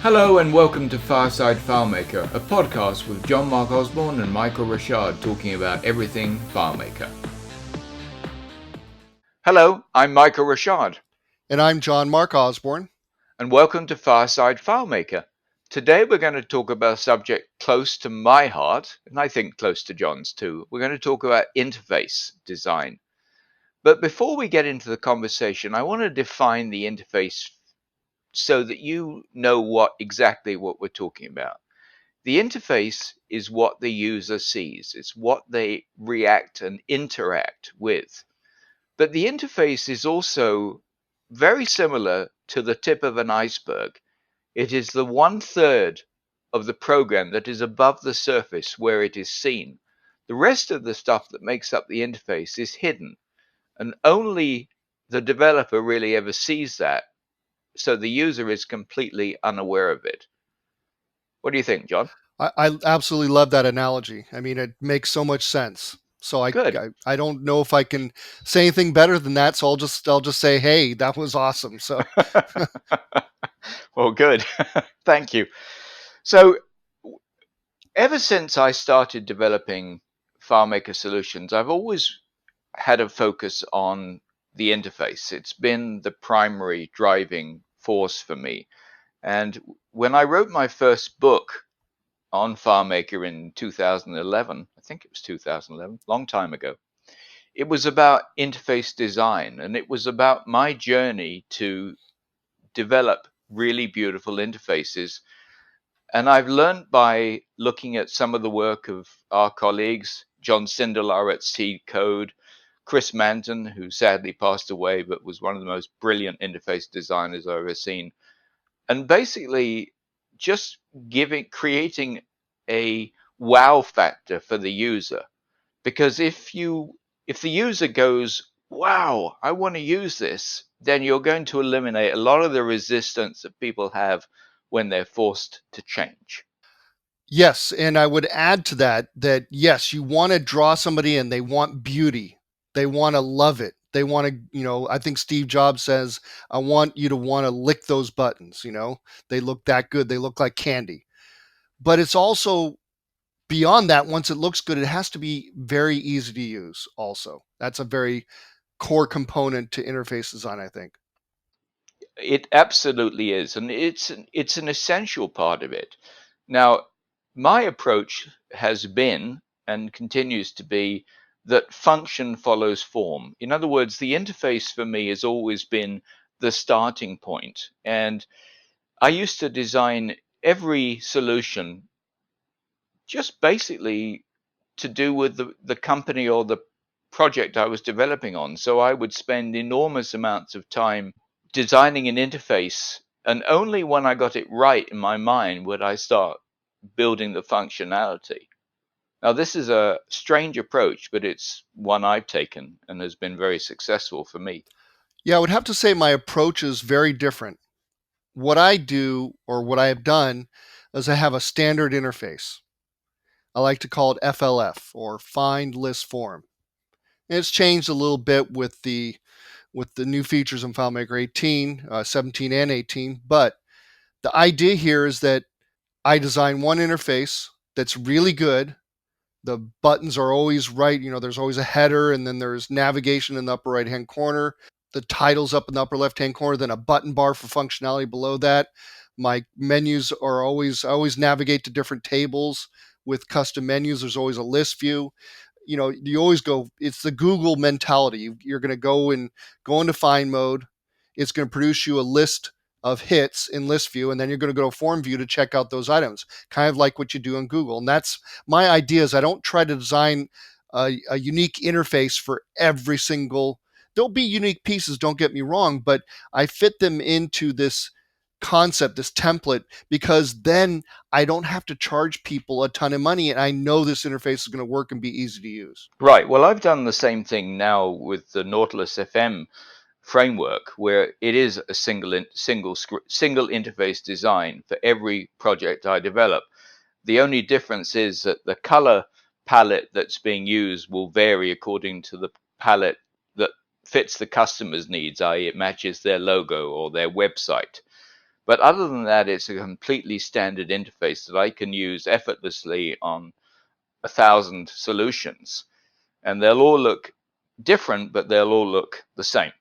Hello and welcome to Fireside FileMaker, a podcast with John Mark Osborne and Michael Rocharde talking about everything FileMaker. Hello, I'm Michael Rocharde. And I'm John Mark Osborne. And welcome to Fireside FileMaker. Today we're going to talk about a subject close to my heart, and I think close to John's too. We're going to talk about interface design. But before we get into the conversation, I want to define the interface so that you know exactly what we're talking about. The interface is what the user sees. It's what they react and interact with. But the interface is also very similar to the tip of an iceberg. It is the 1/3 of the program that is above the surface where it is seen. The rest of the stuff that makes up the interface is hidden, and only the developer really ever sees that, so the user is completely unaware of it. What do you think, John? I absolutely love that analogy. I mean, it makes so much sense. So Good. I don't know if I can say anything better than that. So I'll just say, hey, that was awesome. So Well, good. Thank you. So, ever since I started developing FileMaker solutions, I've always had a focus on the interface. It's been the primary driving force for me. And when I wrote my first book on FileMaker in 2011, I think it was 2011, long time ago, it was about interface design, and it was about my journey to develop really beautiful interfaces. And I've learned by looking at some of the work of our colleagues, John Sindelar at Seed Code, Chris Manton, who sadly passed away but was one of the most brilliant interface designers I've ever seen. And basically just creating a wow factor for the user. Because if the user goes, wow, I want to use this, then you're going to eliminate a lot of the resistance that people have when they're forced to change. yes, and I would add to that yes, you want to draw somebody in. They want beauty. They want to love it. They want to, I think Steve Jobs says, I want you to want to lick those buttons. They look that good. They look like candy. But it's also beyond that, once it looks good, it has to be very easy to use also. That's a very core component to interface design, I think. It absolutely is, and it's an essential part of it. Now, my approach has been and continues to be that function follows form. In other words, the interface for me has always been the starting point. And I used to design every solution just basically to do with the company or the project I was developing on. So I would spend enormous amounts of time designing an interface, and only when I got it right in my mind would I start building the functionality. Now, this is a strange approach, but it's one I've taken and has been very successful for me. Yeah, I would have to say my approach is very different. What I do or what I have done is I have a standard interface. I like to call it FLF or find list form. And it's changed a little bit with the new features in FileMaker 18, 17, and 18. But the idea here is that I design one interface that's really good. The buttons are always right. There's always a header, and then there's navigation in the upper right hand corner. The title's up in the upper left hand corner, then a button bar for functionality below that. My menus are I always navigate to different tables with custom menus. There's always a list view. You always go, it's the Google mentality. You're going to go into find mode. It's going to produce you a list of hits in list view, and then you're going to go to form view to check out those items, kind of like what you do in Google. And that's my idea. Is I don't try to design a unique interface for every single. There'll be unique pieces, don't get me wrong, but I fit them into this concept, this template, because then I don't have to charge people a ton of money, and I know this interface is going to work and be easy to use. Right. Well, I've done the same thing now with the Nautilus FM framework, where it is a single interface design for every project I develop. The only difference is that the color palette that's being used will vary according to the palette that fits the customer's needs, i.e., it matches their logo or their website. But other than that, it's a completely standard interface that I can use effortlessly on 1,000 solutions, and they'll all look different, but they'll all look the same.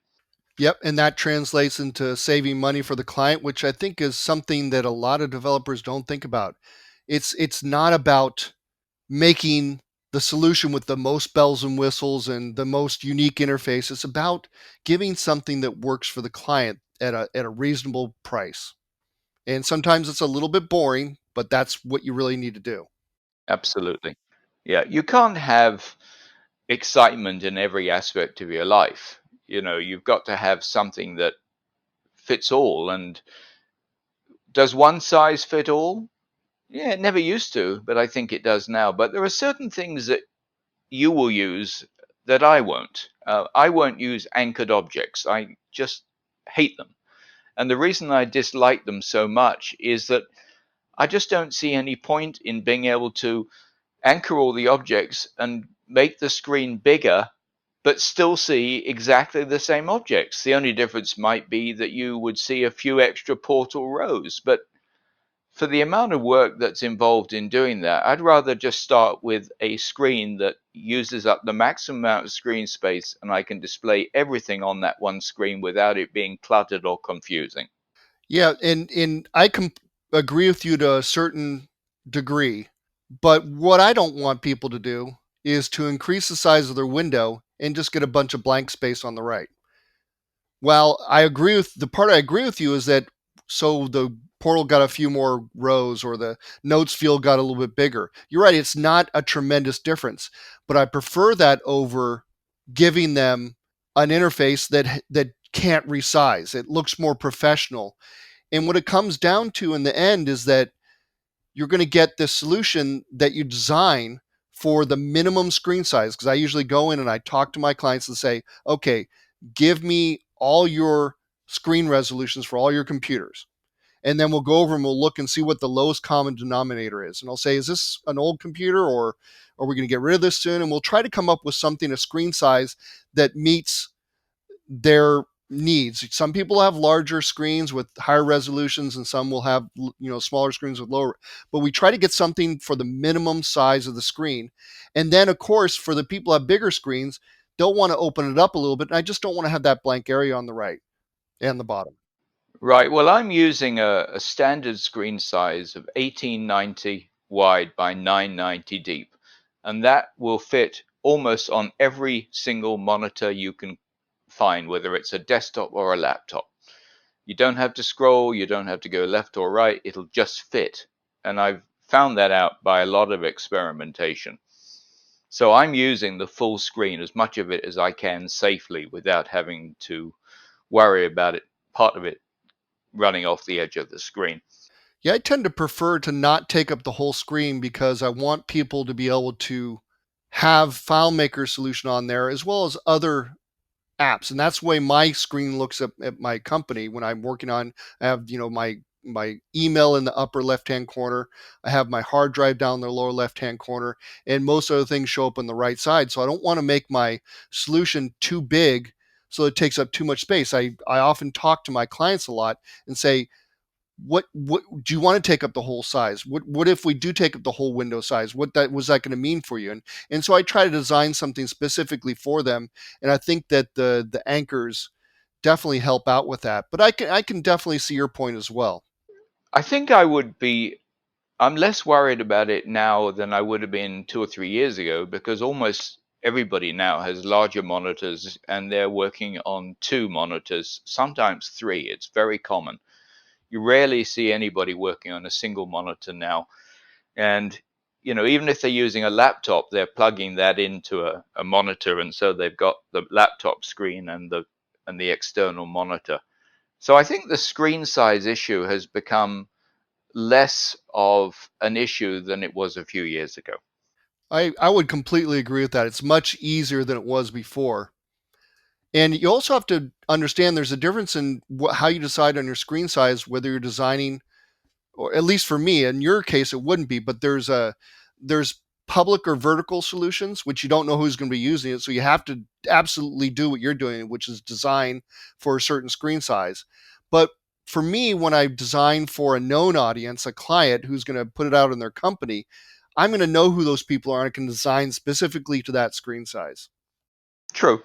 Yep, and that translates into saving money for the client, which I think is something that a lot of developers don't think about. It's not about making the solution with the most bells and whistles and the most unique interface. It's about giving something that works for the client at a reasonable price. And sometimes it's a little bit boring, but that's what you really need to do. Absolutely. Yeah, you can't have excitement in every aspect of your life. You've got to have something that fits all. And does one size fit all? Yeah, it never used to, but I think it does now. But there are certain things that you will use that I won't. I won't use anchored objects. I just hate them. And the reason I dislike them so much is that I just don't see any point in being able to anchor all the objects and make the screen bigger, but still see exactly the same objects. The only difference might be that you would see a few extra portal rows. But for the amount of work that's involved in doing that, I'd rather just start with a screen that uses up the maximum amount of screen space and I can display everything on that one screen without it being cluttered or confusing. Yeah, and I can agree with you to a certain degree, but what I don't want people to do is to increase the size of their window and just get a bunch of blank space on the right. Well, I agree with the part I agree with you is that so the portal got a few more rows or the notes field got a little bit bigger. You're right, it's not a tremendous difference, but I prefer that over giving them an interface that can't resize. It looks more professional. And what it comes down to in the end is that you're going to get this solution that you design for the minimum screen size. Because I usually go in and I talk to my clients and say, okay, give me all your screen resolutions for all your computers. And then we'll go over and we'll look and see what the lowest common denominator is. And I'll say, is this an old computer or are we going to get rid of this soon? And we'll try to come up with something, a screen size that meets their needs. Some people have larger screens with higher resolutions and some will have smaller screens with lower, but we try to get something for the minimum size of the screen. And then of course for the people who have bigger screens, they'll want to open it up a little bit and I just don't want to have that blank area on the right and the bottom. Right. Well, I'm using a standard screen size of 1890 wide by 990 deep, and that will fit almost on every single monitor you can find, whether it's a desktop or a laptop. You don't have to scroll, you don't have to go left or right, it'll just fit. And I've found that out by a lot of experimentation. So I'm using the full screen, as much of it as I can safely without having to worry about part of it running off the edge of the screen. Yeah, I tend to prefer to not take up the whole screen because I want people to be able to have FileMaker solution on there as well as other apps, and that's the way my screen looks at my company when I'm working on. I have my email in the upper left hand corner. I have my hard drive down the lower left hand corner, and most other things show up on the right side. So I don't want to make my solution too big so it takes up too much space. I often talk to my clients a lot and say, what do you want to take up the whole size? What if we do take up the whole window size? What that was that going to mean for you? And so I try to design something specifically for them. And I think that the anchors definitely help out with that. But I can definitely see your point as well. I think I'm less worried about it now than I would have been 2 or 3 years ago because almost everybody now has larger monitors and they're working on two monitors, sometimes three. It's very common. You rarely see anybody working on a single monitor now. And, even if they're using a laptop, they're plugging that into a monitor. And so they've got the laptop screen and the external monitor. So I think the screen size issue has become less of an issue than it was a few years ago. I would completely agree with that. It's much easier than it was before. And you also have to understand there's a difference in how you decide on your screen size, whether you're designing, or at least for me, in your case, it wouldn't be, but there's public or vertical solutions, which you don't know who's going to be using it. So you have to absolutely do what you're doing, which is design for a certain screen size. But for me, when I design for a known audience, a client who's going to put it out in their company, I'm going to know who those people are and I can design specifically to that screen size. True.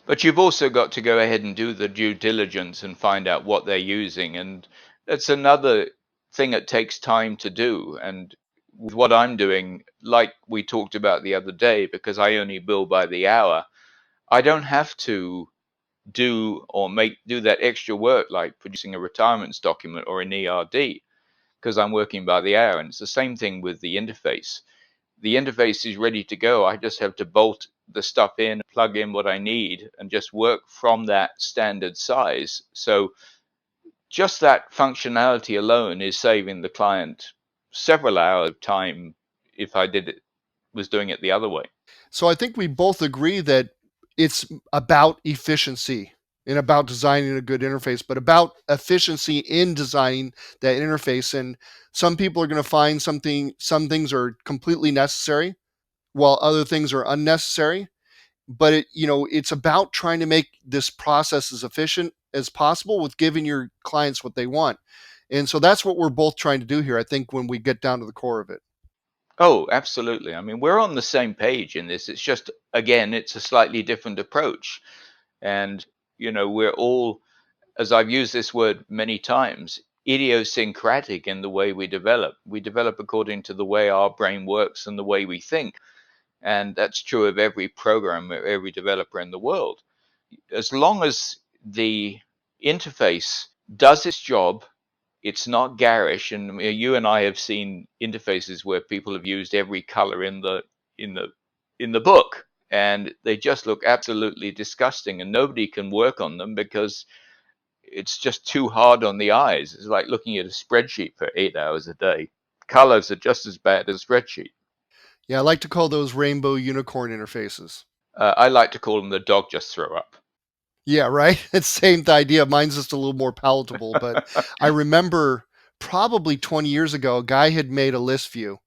But you've also got to go ahead and do the due diligence and find out what they're using. And that's another thing that takes time to do. And with what I'm doing, like we talked about the other day, because I only bill by the hour, I don't have to do that extra work like producing a retirements document or an ERD because I'm working by the hour. And it's the same thing with the interface is ready to go. I just have to bolt the stuff in, plug in what I need, and just work from that standard size. So just that functionality alone is saving the client several hours of time if I was doing it the other way. So I think we both agree that it's about efficiency and about designing a good interface, but about efficiency in designing that interface. And some people are going to find some things are completely necessary while other things are unnecessary. But it's about trying to make this process as efficient as possible with giving your clients what they want. And so that's what we're both trying to do here, I think, when we get down to the core of it. Oh, absolutely. I mean, we're on the same page in this. It's just, again, it's a slightly different approach. And, we're all, as I've used this word many times, idiosyncratic in the way we develop. We develop according to the way our brain works and the way we think. And that's true of every programmer, every developer in the world. As long as the interface does its job, it's not garish. And you and I have seen interfaces where people have used every color in the in the book, and they just look absolutely disgusting, and nobody can work on them because it's just too hard on the eyes. It's like looking at a spreadsheet for 8 hours a day. Colors are just as bad as a spreadsheet. Yeah, I like to call those rainbow unicorn interfaces. I like to call them the dog just throw up. Yeah, right? It's same idea. Mine's just a little more palatable, but I remember probably 20 years ago, a guy had made a list view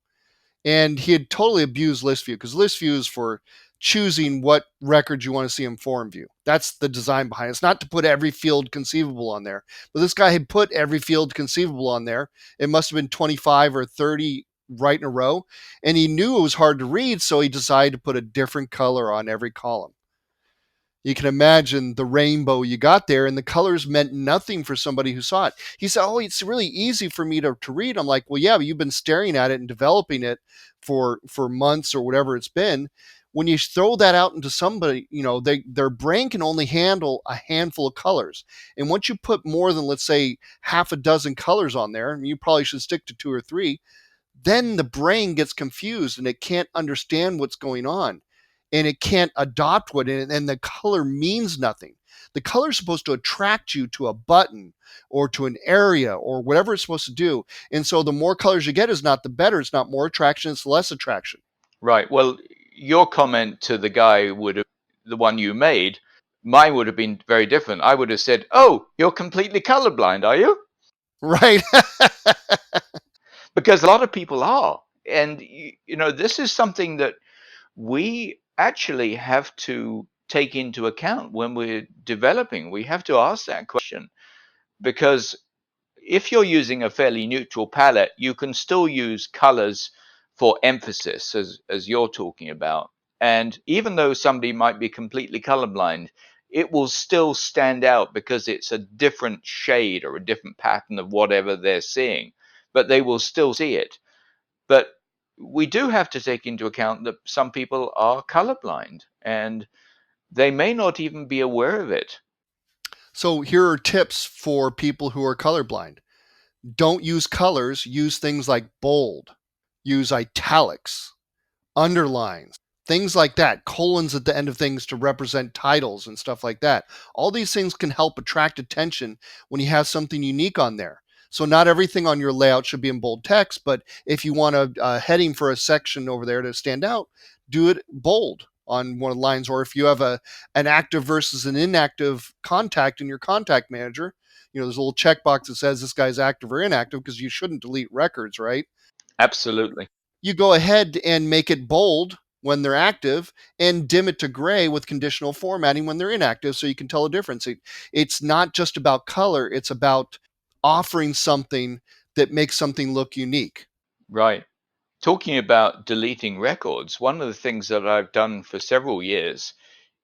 and he had totally abused list view because list view is for choosing what records you want to see in form view. That's the design behind it. It's not to put every field conceivable on there. But this guy had put every field conceivable on there. It must have been 25 or 30 right in a row. And he knew it was hard to read, so he decided to put a different color on every column. You can imagine the rainbow you got there, and the colors meant nothing for somebody who saw it. He said, "Oh, it's really easy for me to read." I'm like, "Well, yeah, but you've been staring at it and developing it for months or whatever it's been. When you throw that out into somebody, their brain can only handle a handful of colors. And once you put more than, let's say, half a dozen colors on there, and you probably should stick to two or three, then the brain gets confused and it can't understand what's going on and it can't adopt what it, and the color means nothing. The color is supposed to attract you to a button or to an area or whatever it's supposed to do. And so the more colors you get is not the better. It's not more attraction, it's less attraction. Right. Well, your comment to the guy would have, the one you made, mine would have been very different. I would have said, "Oh, you're completely colorblind, are you?" Right. Because a lot of people are. And, this is something that we actually have to take into account when we're developing. We have to ask that question because if you're using a fairly neutral palette, you can still use colors for emphasis, as you're talking about. And even though somebody might be completely colorblind, it will still stand out because it's a different shade or a different pattern of whatever they're seeing, but they will still see it. But we do have to take into account that some people are colorblind and they may not even be aware of it. So here are tips for people who are colorblind. Don't use colors, use things like bold, use italics, underlines, things like that, colons at the end of things to represent titles and stuff like that. All these things can help attract attention when you have something unique on there. So not everything on your layout should be in bold text, but if you want a heading for a section over there to stand out, do it bold on one of the lines. Or if you have an active versus an inactive contact in your contact manager, there's a little checkbox that says this guy's active or inactive because you shouldn't delete records, right? Absolutely. You go ahead and make it bold when they're active and dim it to gray with conditional formatting when they're inactive so you can tell a difference. It's not just about color, it's about offering something that makes something look unique. Right. Talking about deleting records, one of the things that I've done for several years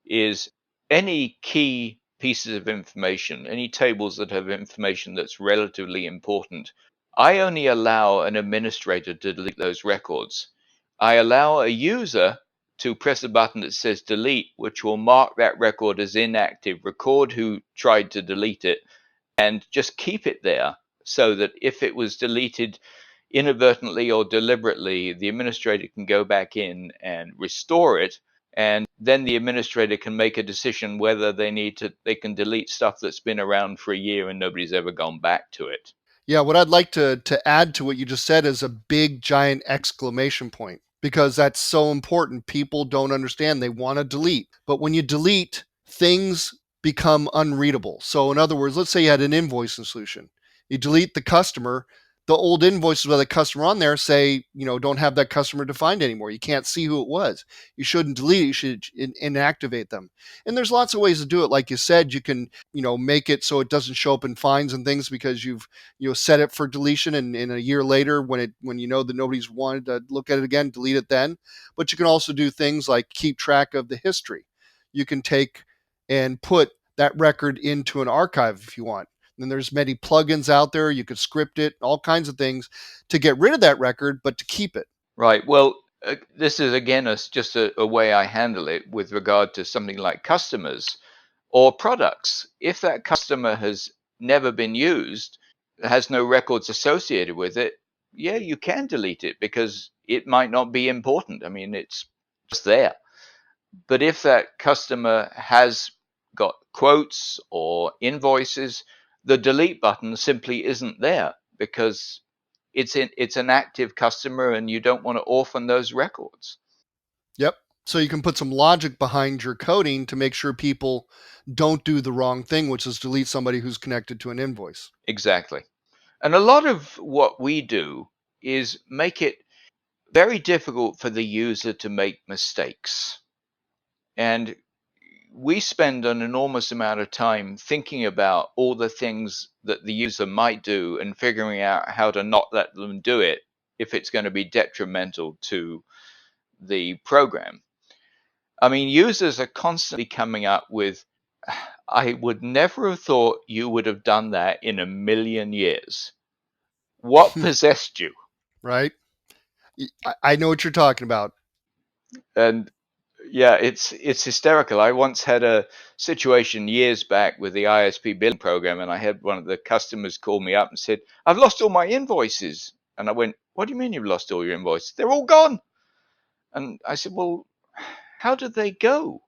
is any key pieces of information, any tables that have information that's relatively important, I only allow an administrator to delete those records. I allow a user to press a button that says delete, which will mark that record as inactive, record who tried to delete it, and just keep it there so that if it was deleted inadvertently or deliberately, the administrator can go back in and restore it. And then the administrator can make a decision whether they can delete stuff that's been around for a year and nobody's ever gone back to it. Yeah, what I'd like to add to what you just said is a big giant exclamation point, because that's so important. People don't understand. They want to delete. But when you delete, things become unreadable. So in other words, let's say you had an invoicing solution. You delete the customer, the old invoices with a customer on there say, don't have that customer defined anymore. You can't see who it was. You shouldn't delete it. You should inactivate them. And there's lots of ways to do it. Like you said, you can, make it so it doesn't show up in fines and things because you've set it for deletion, and a year later when you know that nobody's wanted to look at it again, delete it then. But you can also do things like keep track of the history. You can take and put that record into an archive if you want. And there's many plugins out there. You could script it, all kinds of things to get rid of that record, but to keep it. Right. Well, this is again just a way I handle it with regard to something like customers or products. If that customer has never been used, has no records associated with it, yeah, you can delete it because it might not be important. I mean, it's just there. But if that customer has got quotes or invoices, the delete button simply isn't there because it's an active customer and you don't want to orphan those records. Yep. So you can put some logic behind your coding to make sure people don't do the wrong thing, which is delete somebody who's connected to an invoice. Exactly. And a lot of what we do is make it very difficult for the user to make mistakes. And we spend an enormous amount of time thinking about all the things that the user might do and figuring out how to not let them do it if it's going to be detrimental to the program. I mean, users are constantly coming up with, I would never have thought you would have done that in a million years. What possessed you? Right? I know what you're talking about. And yeah, it's hysterical. I once had a situation years back with the ISP billing program, and I had one of the customers call me up and said, "I've lost all my invoices." And I went, "What do you mean you've lost all your invoices? They're all gone." And I said, "Well, how did they go?"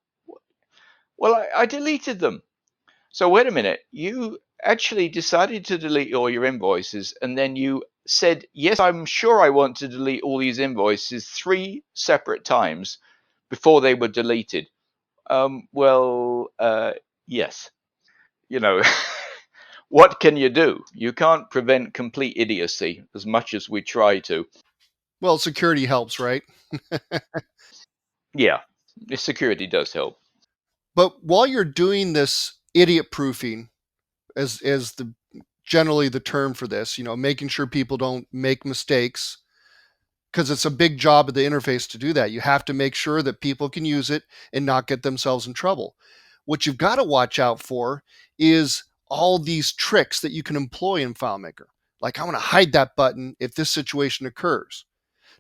"Well, I deleted them." So wait a minute, you actually decided to delete all your invoices, and then you said, "Yes, I'm sure I want to delete all these invoices 3 separate times before they were deleted." Yes. You know, what can you do? You can't prevent complete idiocy as much as we try to. Well, security helps, right? Yeah, the security does help. But while you're doing this idiot proofing, as the generally the term for this, making sure people don't make mistakes, because it's a big job of the interface to do that. You have to make sure that people can use it and not get themselves in trouble. What you've got to watch out for is all these tricks that you can employ in FileMaker. Like, I want to hide that button if this situation occurs.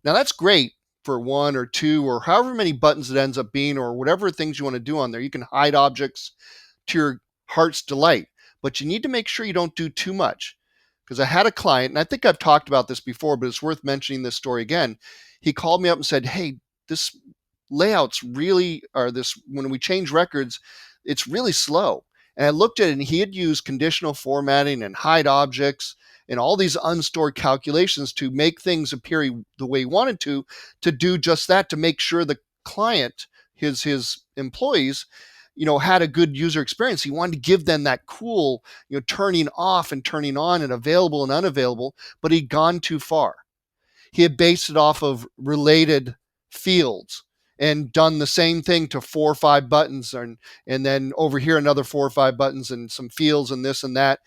Now, that's great for one or two or however many buttons it ends up being, or whatever things you want to do on there. You can hide objects to your heart's delight, but you need to make sure you don't do too much. Because I had a client, and I think I've talked about this before, but it's worth mentioning this story again. He called me up and said, "Hey, this layout's really, or this, when we change records, it's really slow." And I looked at it, and he had used conditional formatting and hide objects and all these unstored calculations to make things appear the way he wanted to do just that, to make sure the client, his employees, had a good user experience. He wanted to give them that cool, turning off and turning on and available and unavailable, but he'd gone too far. He had based it off of related fields and done the same thing to 4 or 5 buttons, and then over here another 4 or 5 buttons and some fields and this and that.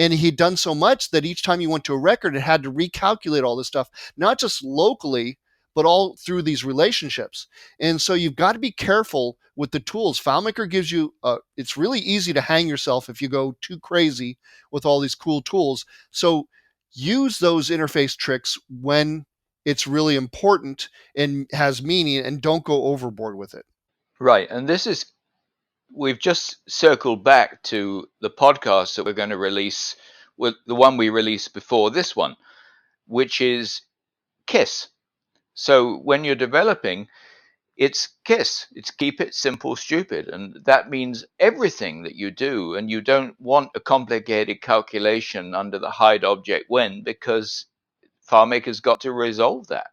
And he'd done so much that each time you went to a record, it had to recalculate all this stuff, not just locally, but all through these relationships. And so you've got to be careful with the tools. FileMaker gives you, it's really easy to hang yourself if you go too crazy with all these cool tools. So use those interface tricks when it's really important and has meaning, and don't go overboard with it. Right. And we've just circled back to the podcast that we're going to release, with the one we released before this one, which is KISS. So when you're developing, it's KISS. It's keep it simple, stupid. And that means everything that you do. And you don't want a complicated calculation under the hide object when, because FileMaker's got to resolve that.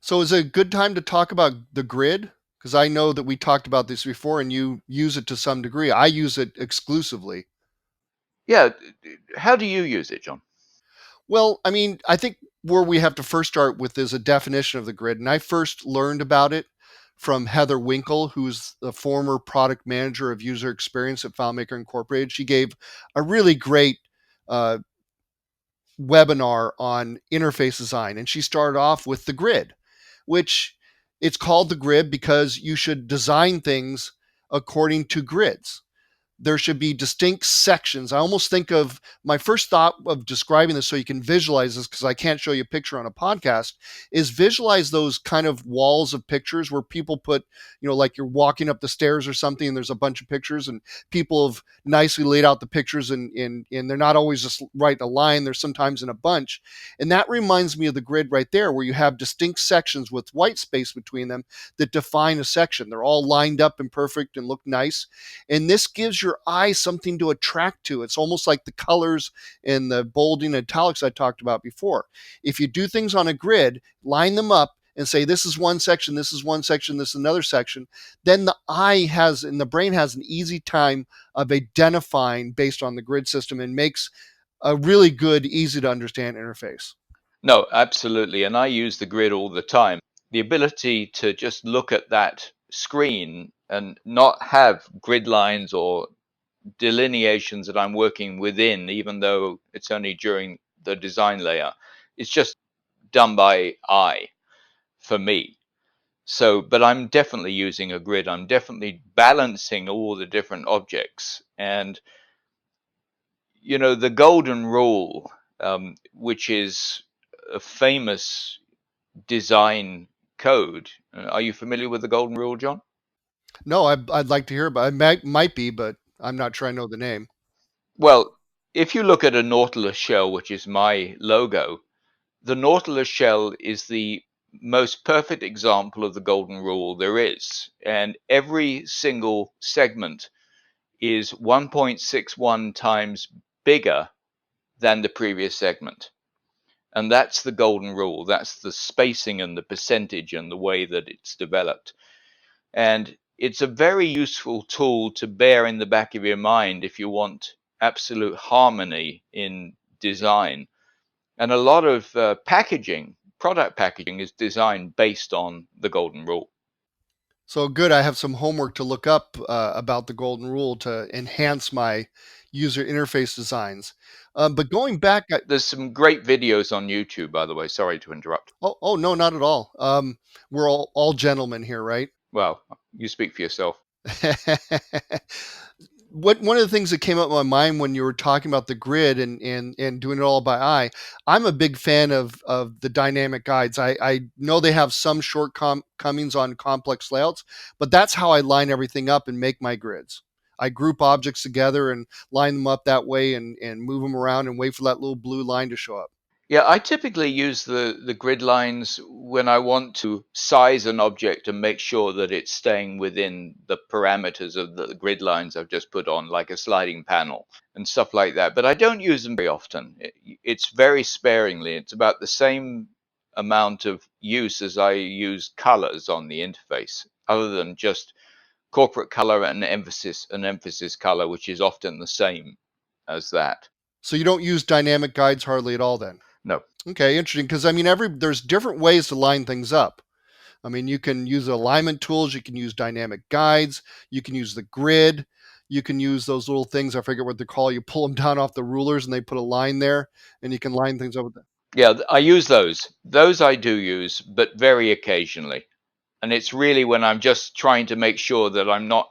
So is it a good time to talk about the grid? Because I know that we talked about this before and you use it to some degree. I use it exclusively. Yeah. How do you use it, John? Well, I mean, I think where we have to first start with is a definition of the grid. And I first learned about it from Heather Winkle, who's the former product manager of user experience at FileMaker Incorporated. She gave a really great uh, webinar on interface design. And she started off with the grid, which it's called the grid because you should design things according to grids. There should be distinct sections. I almost think of my first thought of describing this so you can visualize this, because I can't show you a picture on a podcast, is visualize those kind of walls of pictures where people put, like you're walking up the stairs or something and there's a bunch of pictures and people have nicely laid out the pictures, and they're not always just right in a line. They're sometimes in a bunch. And that reminds me of the grid right there, where you have distinct sections with white space between them that define a section. They're all lined up and perfect and look nice. And this gives your eye something to attract to. It's almost like the colors and the bolding and italics I talked about before. If you do things on a grid, line them up and say, this is one section, this is one section, this is another section, then the eye has, and the brain has, an easy time of identifying based on the grid system, and makes a really good, easy to understand interface. No, absolutely. And I use the grid all the time. The ability to just look at that screen and not have grid lines or delineations that I'm working within, even though it's only during the design layer, it's just done by eye for me. So, but I'm definitely using a grid. I'm definitely balancing all the different objects. And, the golden rule, which is a famous design code. Are you familiar with the golden rule, John? No, I'd like to hear about it. Might be, but I'm not sure I know the name. Well, if you look at a Nautilus shell, which is my logo, the Nautilus shell is the most perfect example of the golden rule there is. And every single segment is 1.61 times bigger than the previous segment. And that's the golden rule. That's the spacing and the percentage and the way that it's developed. And it's a very useful tool to bear in the back of your mind if you want absolute harmony in design. And a lot of product packaging is designed based on the golden rule. So good. I have some homework to look up about the golden rule to enhance my user interface designs. But going back, There's some great videos on YouTube, by the way. Sorry to interrupt. oh no, not at all. We're all gentlemen here, right? Well, you speak for yourself. One of the things that came up in my mind when you were talking about the grid and doing it all by eye, I'm a big fan of the dynamic guides. I know they have some shortcomings on complex layouts, but that's how I line everything up and make my grids. I group objects together and line them up that way, and move them around and wait for that little blue line to show up. Yeah, I typically use the grid lines when I want to size an object and make sure that it's staying within the parameters of the grid lines I've just put on, like a sliding panel and stuff like that. But I don't use them very often. It's very sparingly. It's about the same amount of use as I use colors on the interface, other than just corporate color and emphasis color, which is often the same as that. So you don't use dynamic guides hardly at all then? No. Okay, interesting. Because I mean, there's different ways to line things up. I mean, you can use alignment tools, you can use dynamic guides, you can use the grid, you can use those little things. I forget what they're called. You pull them down off the rulers and they put a line there, and you can line things up with that. Yeah, I use those. Those I do use, but very occasionally. And it's really when I'm just trying to make sure that I'm not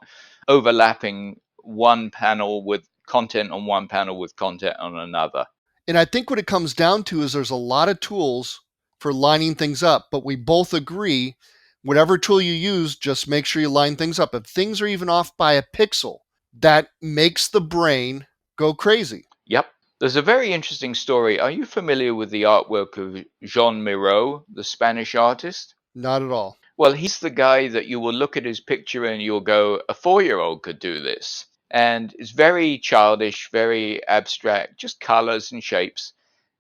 overlapping one panel with content on one panel with content on another. And I think what it comes down to is there's a lot of tools for lining things up, but we both agree whatever tool you use, just make sure you line things up. If things are even off by a pixel, that makes the brain go crazy. Yep. There's a very interesting story. Are you familiar with the artwork of Jean Miro, the Spanish artist? Not at all. Well, he's the guy that you will look at his picture and you'll go, a 4-year-old could do this. And it's very childish, very abstract, just colors and shapes.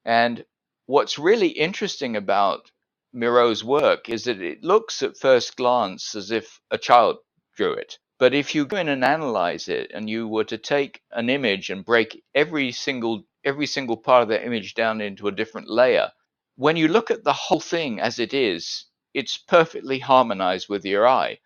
And what's really interesting about Miro's work is that it looks at first glance as if a child drew it. But if you go in and analyze it and you were to take an image and break every single part of that image down into a different layer, when you look at the whole thing as it is, it's perfectly harmonized with your eye.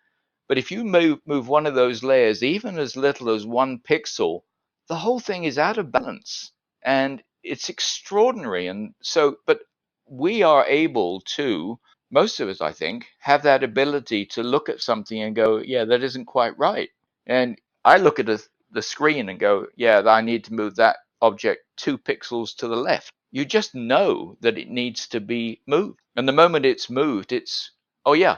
But if you move one of those layers, even as little as 1 pixel, the whole thing is out of balance. And it's extraordinary. And so, but we are able to, most of us, I think, have that ability to look at something and go, yeah, that isn't quite right. And I look at the screen and go, yeah, I need to move that object 2 pixels to the left. You just know that it needs to be moved. And the moment it's moved, it's, oh, yeah,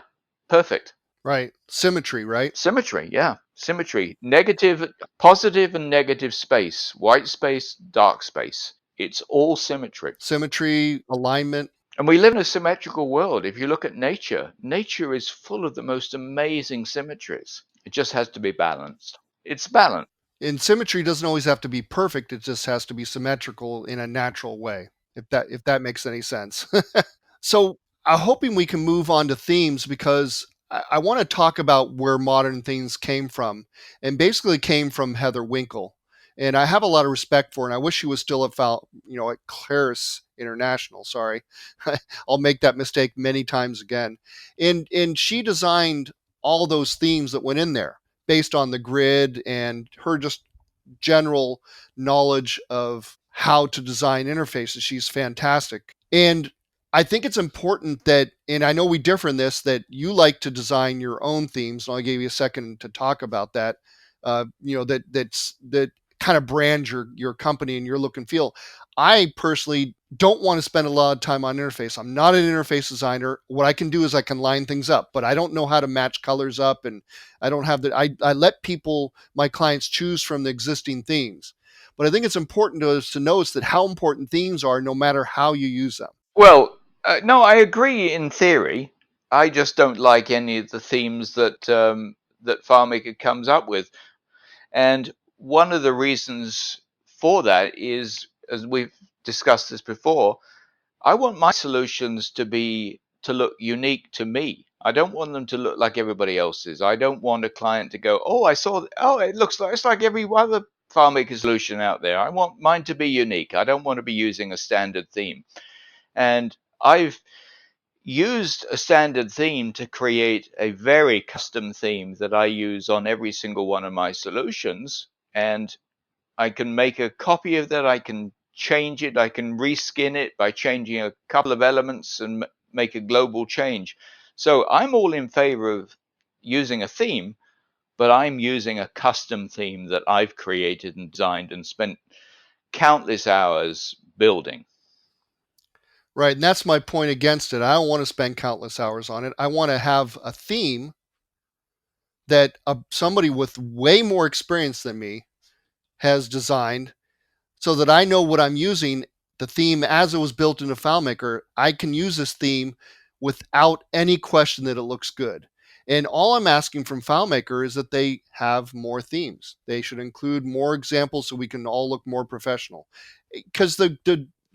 perfect. Right. Symmetry, right? Symmetry, yeah. Symmetry. Negative, positive and negative space. White space, dark space. It's all symmetry. Symmetry, alignment. And we live in a symmetrical world. If you look at nature, nature is full of the most amazing symmetries. It just has to be balanced. It's balanced. And symmetry doesn't always have to be perfect. It just has to be symmetrical in a natural way, if that makes any sense. So I'm hoping we can move on to themes because I want to talk about where modern themes came from, and basically came from Heather Winkle. And I have a lot of respect for her, and I wish she was still at Claris International. Sorry, I'll make that mistake many times again. And she designed all those themes that went in there based on the grid and her just general knowledge of how to design interfaces. She's fantastic. And I think it's important that, and I know we differ in this, that you like to design your own themes. And I'll give you a second to talk about that. That kind of brand your company and your look and feel. I personally don't want to spend a lot of time on interface. I'm not an interface designer. What I can do is I can line things up, but I don't know how to match colors up, and I don't have I let people, my clients, choose from the existing themes. But I think it's important to us to notice that how important themes are no matter how you use them. Well, no, I agree in theory. I just don't like any of the themes that FileMaker comes up with. And one of the reasons for that is, as we've discussed this before, I want my solutions to look unique to me. I don't want them to look like everybody else's. I don't want a client to go, "Oh, it looks like it's like every other FileMaker solution out there." I want mine to be unique. I don't want to be using a standard theme. And I've used a standard theme to create a very custom theme that I use on every single one of my solutions. And I can make a copy of that. I can change it. I can reskin it by changing a couple of elements and make a global change. So I'm all in favor of using a theme, but I'm using a custom theme that I've created and designed and spent countless hours building. Right. And that's my point against it. I don't want to spend countless hours on it. I want to have a theme that somebody with way more experience than me has designed so that I know what I'm using. The theme as it was built into FileMaker, I can use this theme without any question that it looks good. And all I'm asking from FileMaker is that they have more themes. They should include more examples so we can all look more professional. Because the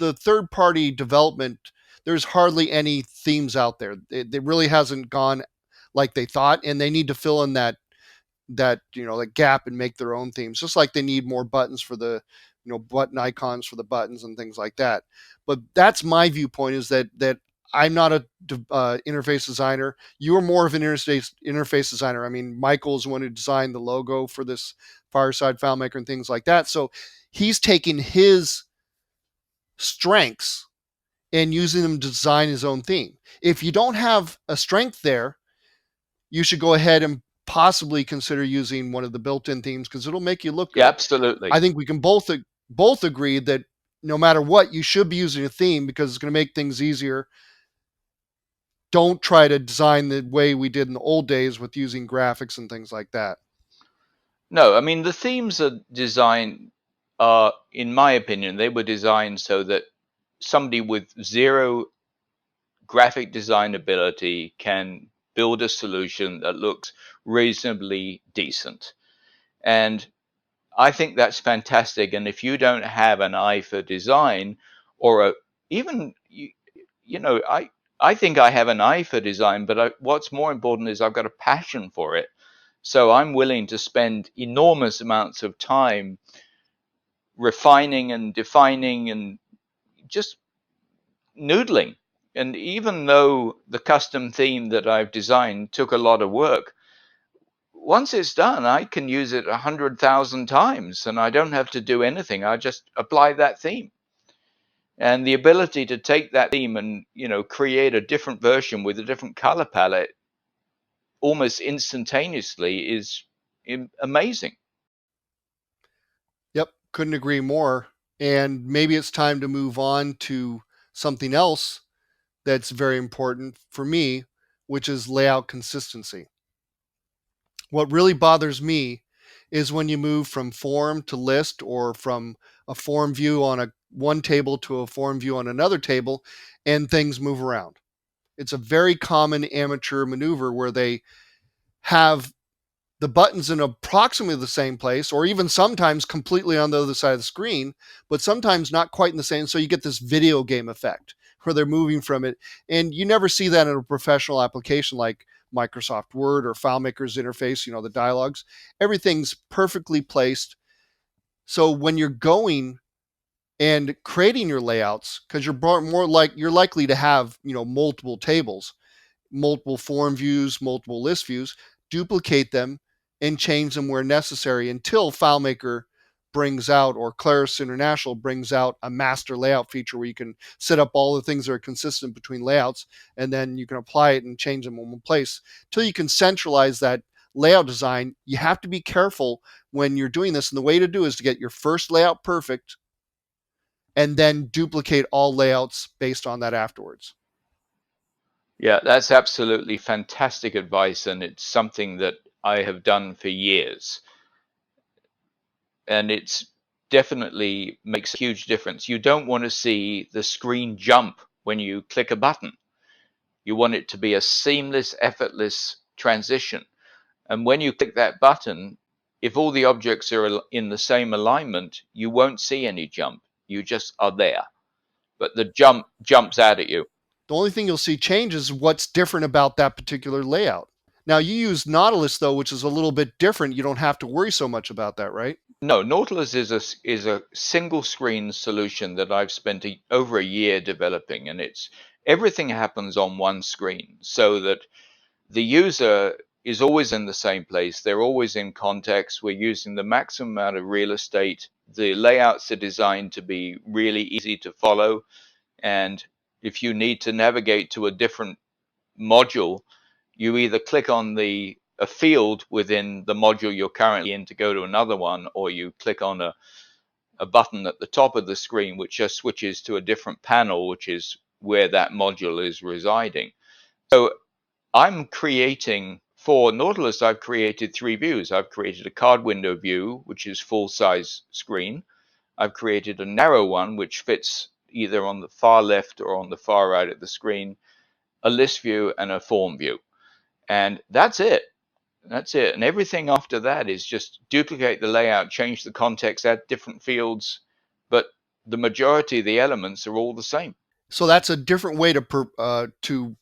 third party development, there's hardly any themes out there. It really hasn't gone like they thought, and they need to fill in that gap and make their own themes, just like they need more buttons for the button icons for the buttons and things like that. But that's my viewpoint, is that I'm not a interface designer. You're more of an interface designer. I mean, Michael's the one who designed the logo for this Fireside FileMaker and things like that. So he's taking his strengths and using them to design his own theme. If you don't have a strength there, you should go ahead and possibly consider using one of the built-in themes because it'll make you look Yeah, good. absolutely. I think we can both agree that no matter what, you should be using a theme because it's going to make things easier. Don't try to design the way we did in the old days with using graphics and things like that. No, I mean, the themes are designed, in my opinion, they were designed so that somebody with zero graphic design ability can build a solution that looks reasonably decent. And I think that's fantastic. And if you don't have an eye for design, or even I think I have an eye for design, but what's more important is I've got a passion for it. So I'm willing to spend enormous amounts of time refining and defining and just noodling. And even though the custom theme that I've designed took a lot of work, once it's done, I can use it 100,000 times and I don't have to do anything. I just apply that theme. And the ability to take that theme and, create a different version with a different color palette almost instantaneously is amazing. Yep, couldn't agree more. And maybe it's time to move on to something else that's very important for me, which is layout consistency. What really bothers me is when you move from form to list or from a form view on a one table to a form view on another table and things move around. It's a very common amateur maneuver where they have the buttons in approximately the same place, or even sometimes completely on the other side of the screen, but sometimes not quite in the same. So you get this video game effect where they're moving from it. And you never see that in a professional application like Microsoft Word or FileMaker's interface, the dialogues. Everything's perfectly placed. So when you're going and creating your layouts, because you're likely to have, multiple tables, multiple form views, multiple list views, duplicate them and change them where necessary until FileMaker brings out, or Claris International brings out, a master layout feature where you can set up all the things that are consistent between layouts, and then you can apply it and change them in one place. Till you can centralize that layout design, you have to be careful when you're doing this. And the way to do is to get your first layout perfect and then duplicate all layouts based on that afterwards. Yeah, that's absolutely fantastic advice, and it's something that I have done for years. And it's definitely makes a huge difference. You don't want to see the screen jump when you click a button. You want it to be a seamless, effortless transition. And when you click that button, if all the objects are in the same alignment, you won't see any jump. You just are there. But the jump jumps out at you. The only thing you'll see change is what's different about that particular layout. Now, you use Nautilus, though, which is a little bit different. You don't have to worry so much about that, right? No, Nautilus is a single screen solution that I've spent over a year developing, and it's everything happens on one screen so that the user is always in the same place. They're always in context. We're using the maximum amount of real estate. The layouts are designed to be really easy to follow. And if you need to navigate to a different module, you either click on a field within the module you're currently in to go to another one, or you click on a button at the top of the screen, which just switches to a different panel, which is where that module is residing. So I'm creating for Nautilus, I've created three views. I've created a card window view, which is full size screen. I've created a narrow one, which fits either on the far left or on the far right of the screen, a list view, and a form view. And that's it. That's it. And everything after that is just duplicate the layout, change the context, add different fields, but the majority of the elements are all the same. So that's a different way to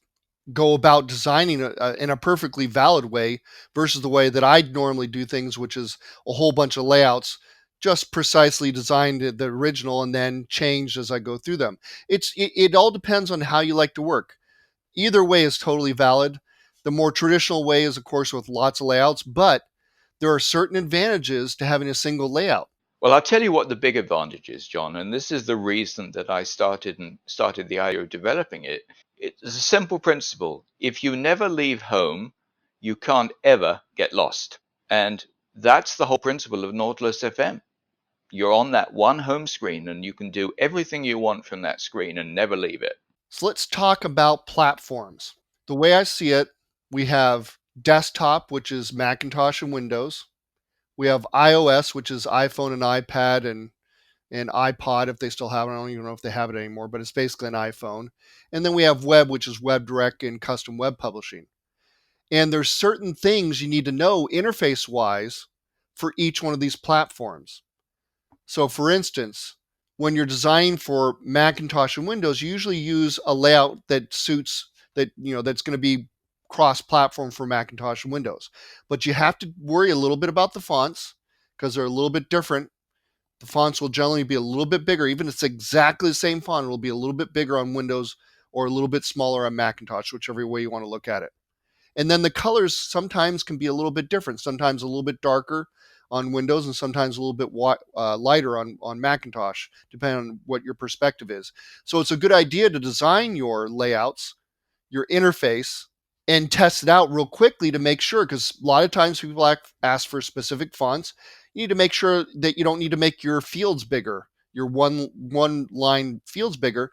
go about designing in a perfectly valid way versus the way that I normally do things, which is a whole bunch of layouts just precisely designed the original and then changed as I go through them. It all depends on how you like to work. Either way is totally valid. The more traditional way is, of course, with lots of layouts, but there are certain advantages to having a single layout. Well, I'll tell you what the big advantage is, John, and this is the reason that I started the idea of developing it. It's a simple principle. If you never leave home, you can't ever get lost. And that's the whole principle of Nautilus FM. You're on that one home screen and you can do everything you want from that screen and never leave it. So let's talk about platforms. The way I see it, we have desktop, which is Macintosh and Windows. We have iOS, which is iPhone and iPad and iPod if they still have it. I don't even know if they have it anymore, but it's basically an iPhone. And then we have web, which is WebDirect and custom web publishing. And there's certain things you need to know interface wise for each one of these platforms. So for instance, when you're designing for Macintosh and Windows, you usually use a layout that suits that's going to be cross-platform for Macintosh and Windows. But you have to worry a little bit about the fonts because they're a little bit different. The fonts will generally be a little bit bigger. Even if it's exactly the same font, it will be a little bit bigger on Windows or a little bit smaller on Macintosh, whichever way you want to look at it. And then the colors sometimes can be a little bit different, sometimes a little bit darker on Windows and sometimes a little bit lighter on Macintosh, depending on what your perspective is. So it's a good idea to design your layouts, your interface, and test it out real quickly to make sure, because a lot of times people ask for specific fonts. You need to make sure that you don't need to make your fields bigger, your one line fields bigger,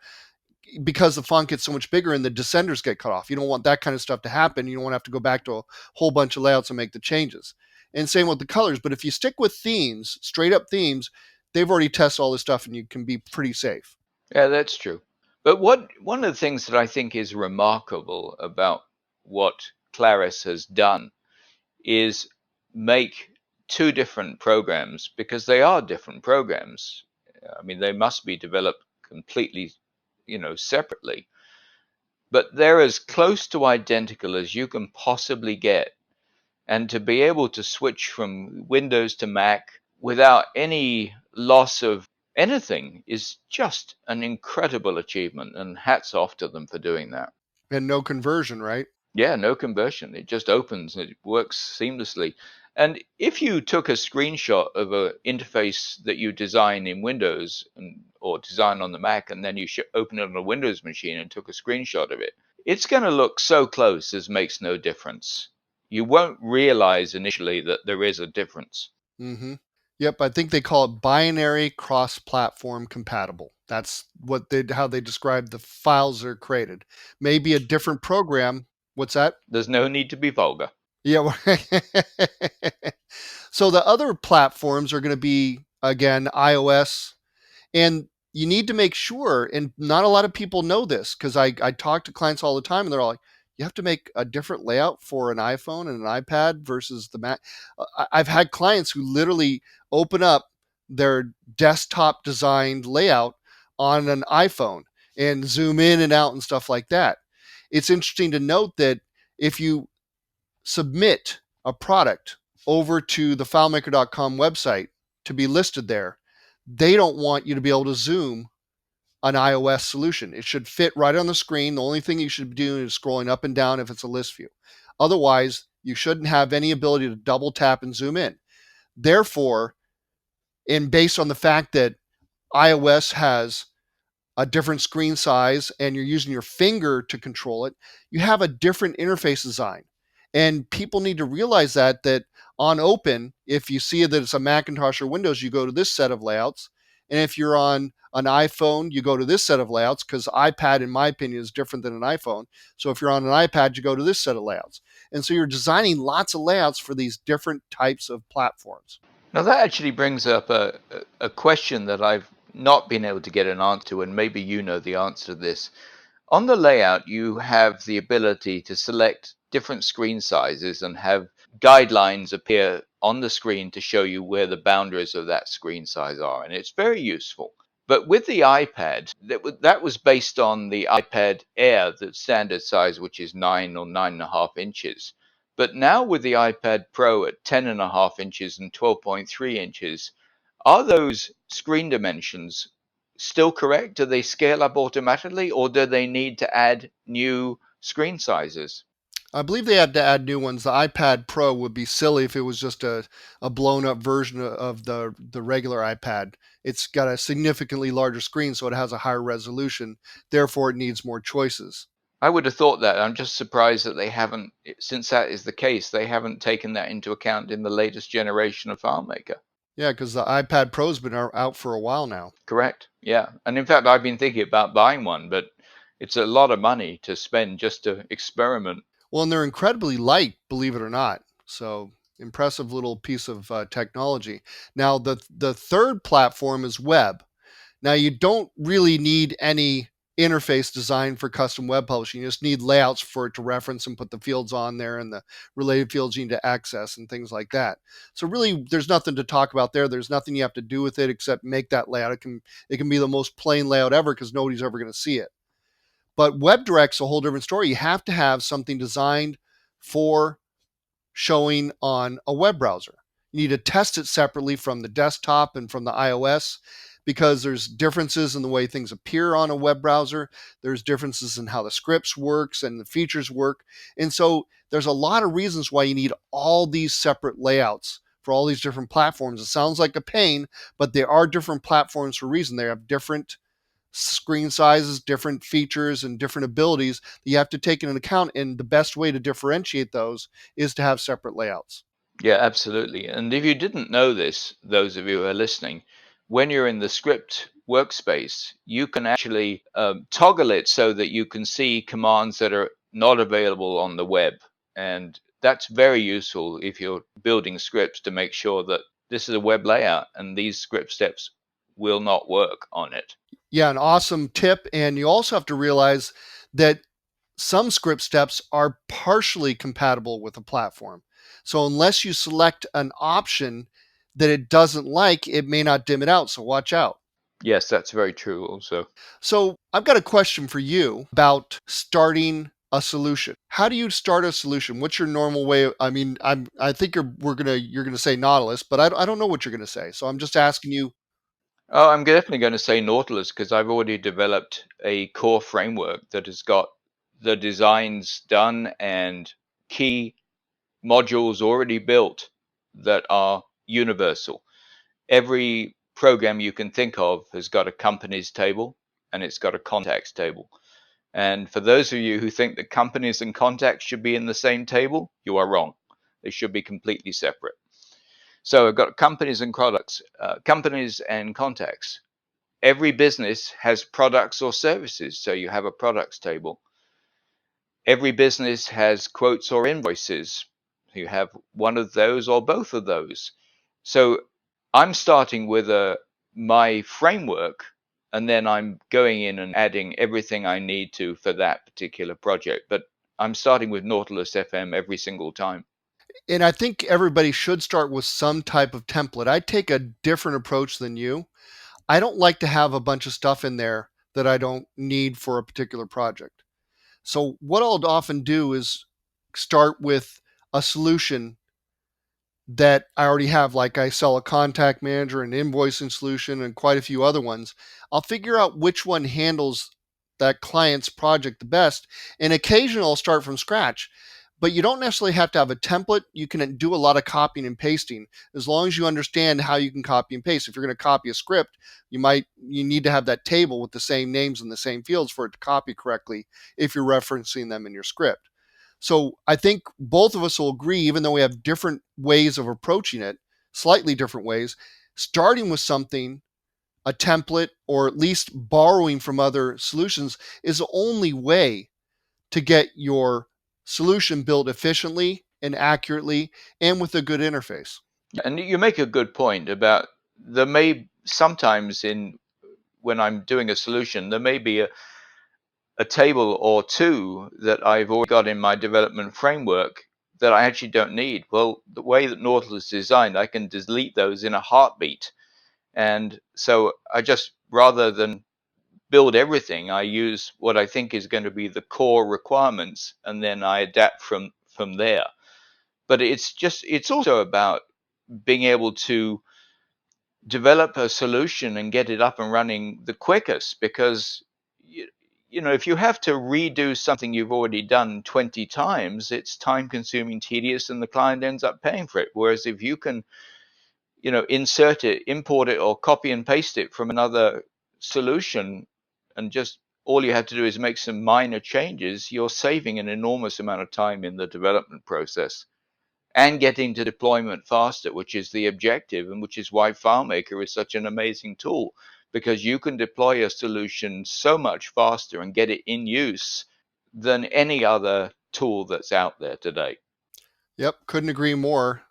because the font gets so much bigger and the descenders get cut off. You don't want that kind of stuff to happen. You don't want to have to go back to a whole bunch of layouts and make the changes. And same with the colors. But if you stick with themes, straight up themes, they've already tested all this stuff and you can be pretty safe. Yeah, that's true. But one of the things that I think is remarkable about what Claris has done is make two different programs because they are different programs. I mean, they must be developed completely, separately, but they're as close to identical as you can possibly get. And to be able to switch from Windows to Mac without any loss of anything is just an incredible achievement, and hats off to them for doing that. And no conversion, right? Yeah, no conversion. It just opens and it works seamlessly. And if you took a screenshot of an interface that you design in Windows or design on the Mac, and then you open it on a Windows machine and took a screenshot of it, it's going to look so close as makes no difference. You won't realize initially that there is a difference. Mm-hmm. Yep, I think they call it binary cross-platform compatible. That's how they describe the files that are created. Maybe a different program. What's that? There's no need to be vulgar. Yeah. So the other platforms are going to be, again, iOS. And you need to make sure, and not a lot of people know this because I talk to clients all the time and they're all like, you have to make a different layout for an iPhone and an iPad versus the Mac. I've had clients who literally open up their desktop designed layout on an iPhone and zoom in and out and stuff like that. It's interesting to note that if you submit a product over to the FileMaker.com website to be listed there, they don't want you to be able to zoom an iOS solution. It should fit right on the screen. The only thing you should be doing is scrolling up and down if it's a list view. Otherwise, you shouldn't have any ability to double tap and zoom in. Therefore, and based on the fact that iOS has a different screen size and you're using your finger to control it, you have a different interface design. And people need to realize that on open, if you see that it's a Macintosh or Windows, you go to this set of layouts. And if you're on an iPhone, you go to this set of layouts because iPad, in my opinion, is different than an iPhone. So if you're on an iPad, you go to this set of layouts. And so you're designing lots of layouts for these different types of platforms. Now, that actually brings up a question that I've not been able to get an answer to, and maybe you know the answer to this. On the layout, you have the ability to select different screen sizes and have guidelines appear on the screen to show you where the boundaries of that screen size are, and it's very useful. But with the iPad, that was based on the iPad Air, the standard size, which is 9 or 9.5 inches. But now with the iPad Pro at 10.5 inches and 12.3 inches, are those screen dimensions still correct? Do they scale up automatically, or do they need to add new screen sizes. I believe they had to add new ones. The iPad Pro would be silly if it was just a blown up version of the regular iPad. It's got a significantly larger screen, so it has a higher resolution. Therefore, it needs more choices. I would have thought that. I'm just surprised that they haven't, since that is the case, they haven't taken that into account in the latest generation of FileMaker. Yeah, because the iPad Pro's been out for a while now. Correct. Yeah. And in fact, I've been thinking about buying one, but it's a lot of money to spend just to experiment. Well, and they're incredibly light, believe it or not. So impressive little piece of technology. Now, the third platform is web. Now, you don't really need any interface designed for custom web publishing. You just need layouts for it to reference and put the fields on there and the related fields you need to access and things like that. So really, there's nothing to talk about there. There's nothing you have to do with it except make that layout. It can be the most plain layout ever because nobody's ever going to see it. But WebDirect's a whole different story. You have to have something designed for showing on a web browser. You need to test it separately from the desktop and from the iOS because there's differences in the way things appear on a web browser. There's differences in how the scripts works and the features work. And so there's a lot of reasons why you need all these separate layouts for all these different platforms. It sounds like a pain, but they are different platforms for a reason. They have different screen sizes, different features, and different abilities that you have to take into account. And the best way to differentiate those is to have separate layouts. Yeah, absolutely. And if you didn't know this, those of you who are listening, when you're in the script workspace, you can actually toggle it so that you can see commands that are not available on the web. And that's very useful if you're building scripts to make sure that this is a web layout and these script steps will not work on it. Yeah, an awesome tip. And you also have to realize that some script steps are partially compatible with a platform. So unless you select an option that it doesn't like, it may not dim it out. So watch out. Yes, that's very true also. So I've got a question for you about starting a solution. How do you start a solution? What's your normal way? I mean, I think you're gonna say Nautilus, but I don't know what you're gonna say. So I'm just asking you. Oh, I'm definitely going to say Nautilus because I've already developed a core framework that has got the designs done and key modules already built that are universal. Every program you can think of has got a companies table and it's got a contacts table. And for those of you who think that companies and contacts should be in the same table, you are wrong. They should be completely separate. So I've got companies and products, companies and contacts. Every business has products or services, so you have a products table. Every business has quotes or invoices. You have one of those or both of those. So I'm starting with my framework, and then I'm going in and adding everything I need to for that particular project. But I'm starting with Nautilus FM every single time. And I think everybody should start with some type of template. I take a different approach than you. I don't like to have a bunch of stuff in there that I don't need for a particular project. So what I'll often do is start with a solution that I already have, like I sell a contact manager, an invoicing solution, and quite a few other ones. I'll figure out which one handles that client's project the best. And occasionally I'll start from scratch. But you don't necessarily have to have a template. You can do a lot of copying and pasting as long as you understand how you can copy and paste. If you're going to copy a script, you need to have that table with the same names and the same fields for it to copy correctly if you're referencing them in your script. So I think both of us will agree, even though we have different ways of approaching it, slightly different ways, starting with something, a template, or at least borrowing from other solutions is the only way to get your solution built efficiently and accurately and with a good interface. And you make a good point about there may sometimes in when I'm doing a solution, there may be a table or two that I've already got in my development framework that I actually don't need. Well, the way that Nautilus is designed, I can delete those in a heartbeat. And so I just, rather than build everything, I use what I think is going to be the core requirements, and then I adapt from there. But it's also about being able to develop a solution and get it up and running the quickest because if you have to redo something you've already done 20 times, it's time consuming, tedious, and the client ends up paying for it. Whereas if you can, insert it, import it, or copy and paste it from another solution, and just all you have to do is make some minor changes, you're saving an enormous amount of time in the development process and getting to deployment faster, which is the objective, and which is why FileMaker is such an amazing tool, because you can deploy a solution so much faster and get it in use than any other tool that's out there today. Yep, couldn't agree more.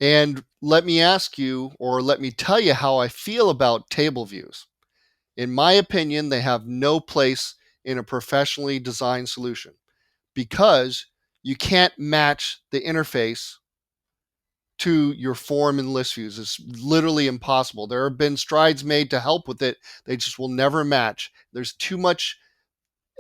And let me ask you, or let me tell you how I feel about table views. In my opinion, they have no place in a professionally designed solution because you can't match the interface to your form and list views. It's literally impossible. There have been strides made to help with it. They just will never match. There's too much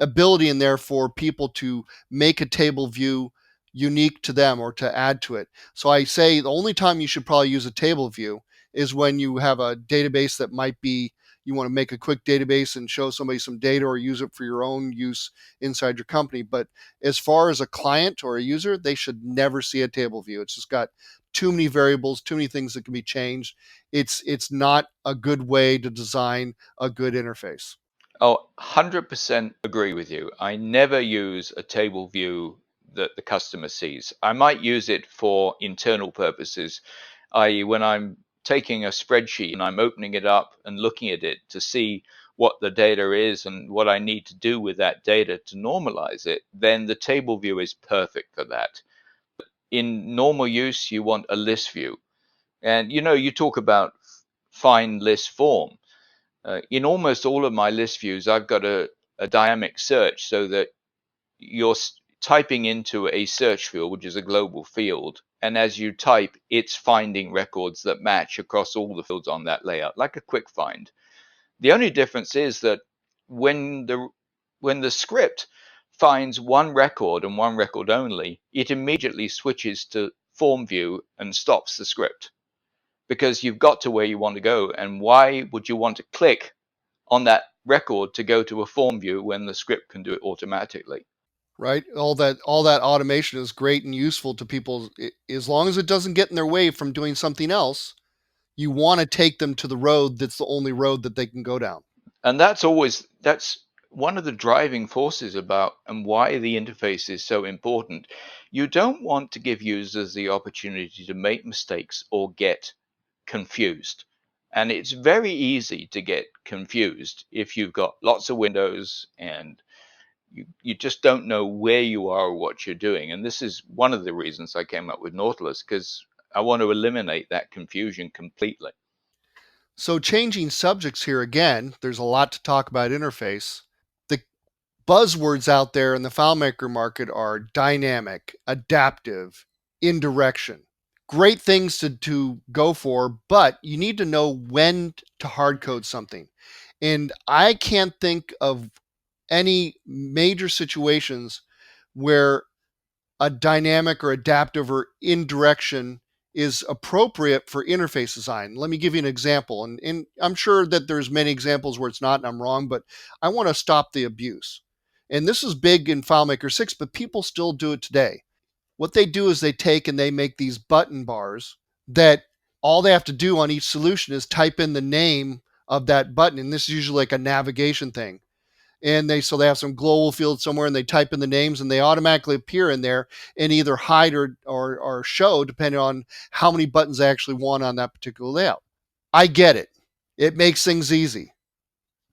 ability in there for people to make a table view unique to them or to add to it. So I say the only time you should probably use a table view is when you have a database that might be, you want to make a quick database and show somebody some data or use it for your own use inside your company. But as far as a client or a user, they should never see a table view. It's just got too many variables, too many things that can be changed. It's not a good way to design a good interface. Oh, 100% agree with you. I never use a table view that the customer sees. I might use it for internal purposes, i.e., when I'm taking a spreadsheet and I'm opening it up and looking at it to see what the data is and what I need to do with that data to normalize it, then the table view is perfect for that. In normal use, you want a list view. And you talk about find list form. In almost all of my list views, I've got a dynamic search so that you're typing into a search field, which is a global field. And as you type, it's finding records that match across all the fields on that layout, like a quick find. The only difference is that when the script finds one record and one record only, it immediately switches to form view and stops the script because you've got to where you want to go. And why would you want to click on that record to go to a form view when the script can do it automatically? Right, all that automation is great and useful to people as long as it doesn't get in their way from doing something else. You want to take them to the road that's the only road that they can go down. And that's one of the driving forces about and why the interface is so important. You don't want to give users the opportunity to make mistakes or get confused. And it's very easy to get confused if you've got lots of windows and you just don't know where you are or what you're doing. And this is one of the reasons I came up with Nautilus, because I want to eliminate that confusion completely. So changing subjects here again, there's a lot to talk about interface. The buzzwords out there in the FileMaker market are dynamic, adaptive, indirection. Great things to go for, but you need to know when to hard code something. And I can't think of any major situations where a dynamic or adaptive or indirection is appropriate for interface design. Let me give you an example. And I'm sure that there's many examples where it's not and I'm wrong, but I want to stop the abuse. And this is big in FileMaker 6, but people still do it today. What they do is they take and they make these button bars that all they have to do on each solution is type in the name of that button. And this is usually like a navigation thing. And they have some global field somewhere and they type in the names and they automatically appear in there and either hide or show depending on how many buttons they actually want on that particular layout. I get it. It makes things easy.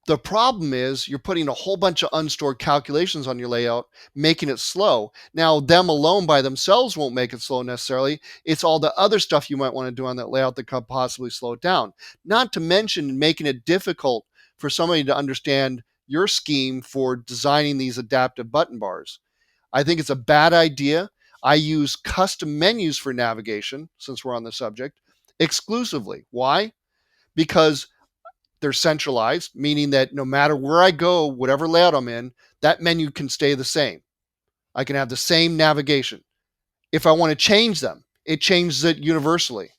The problem is you're putting a whole bunch of unstored calculations on your layout, making it slow. Now, them alone by themselves won't make it slow necessarily. It's all the other stuff you might want to do on that layout that could possibly slow it down. Not to mention making it difficult for somebody to understand your scheme for designing these adaptive button bars. I think it's a bad idea. I use custom menus for navigation, since we're on the subject, exclusively. Why? Because they're centralized, meaning that no matter where I go, whatever layout I'm in, that menu can stay the same. I can have the same navigation. If I want to change them, it changes it universally.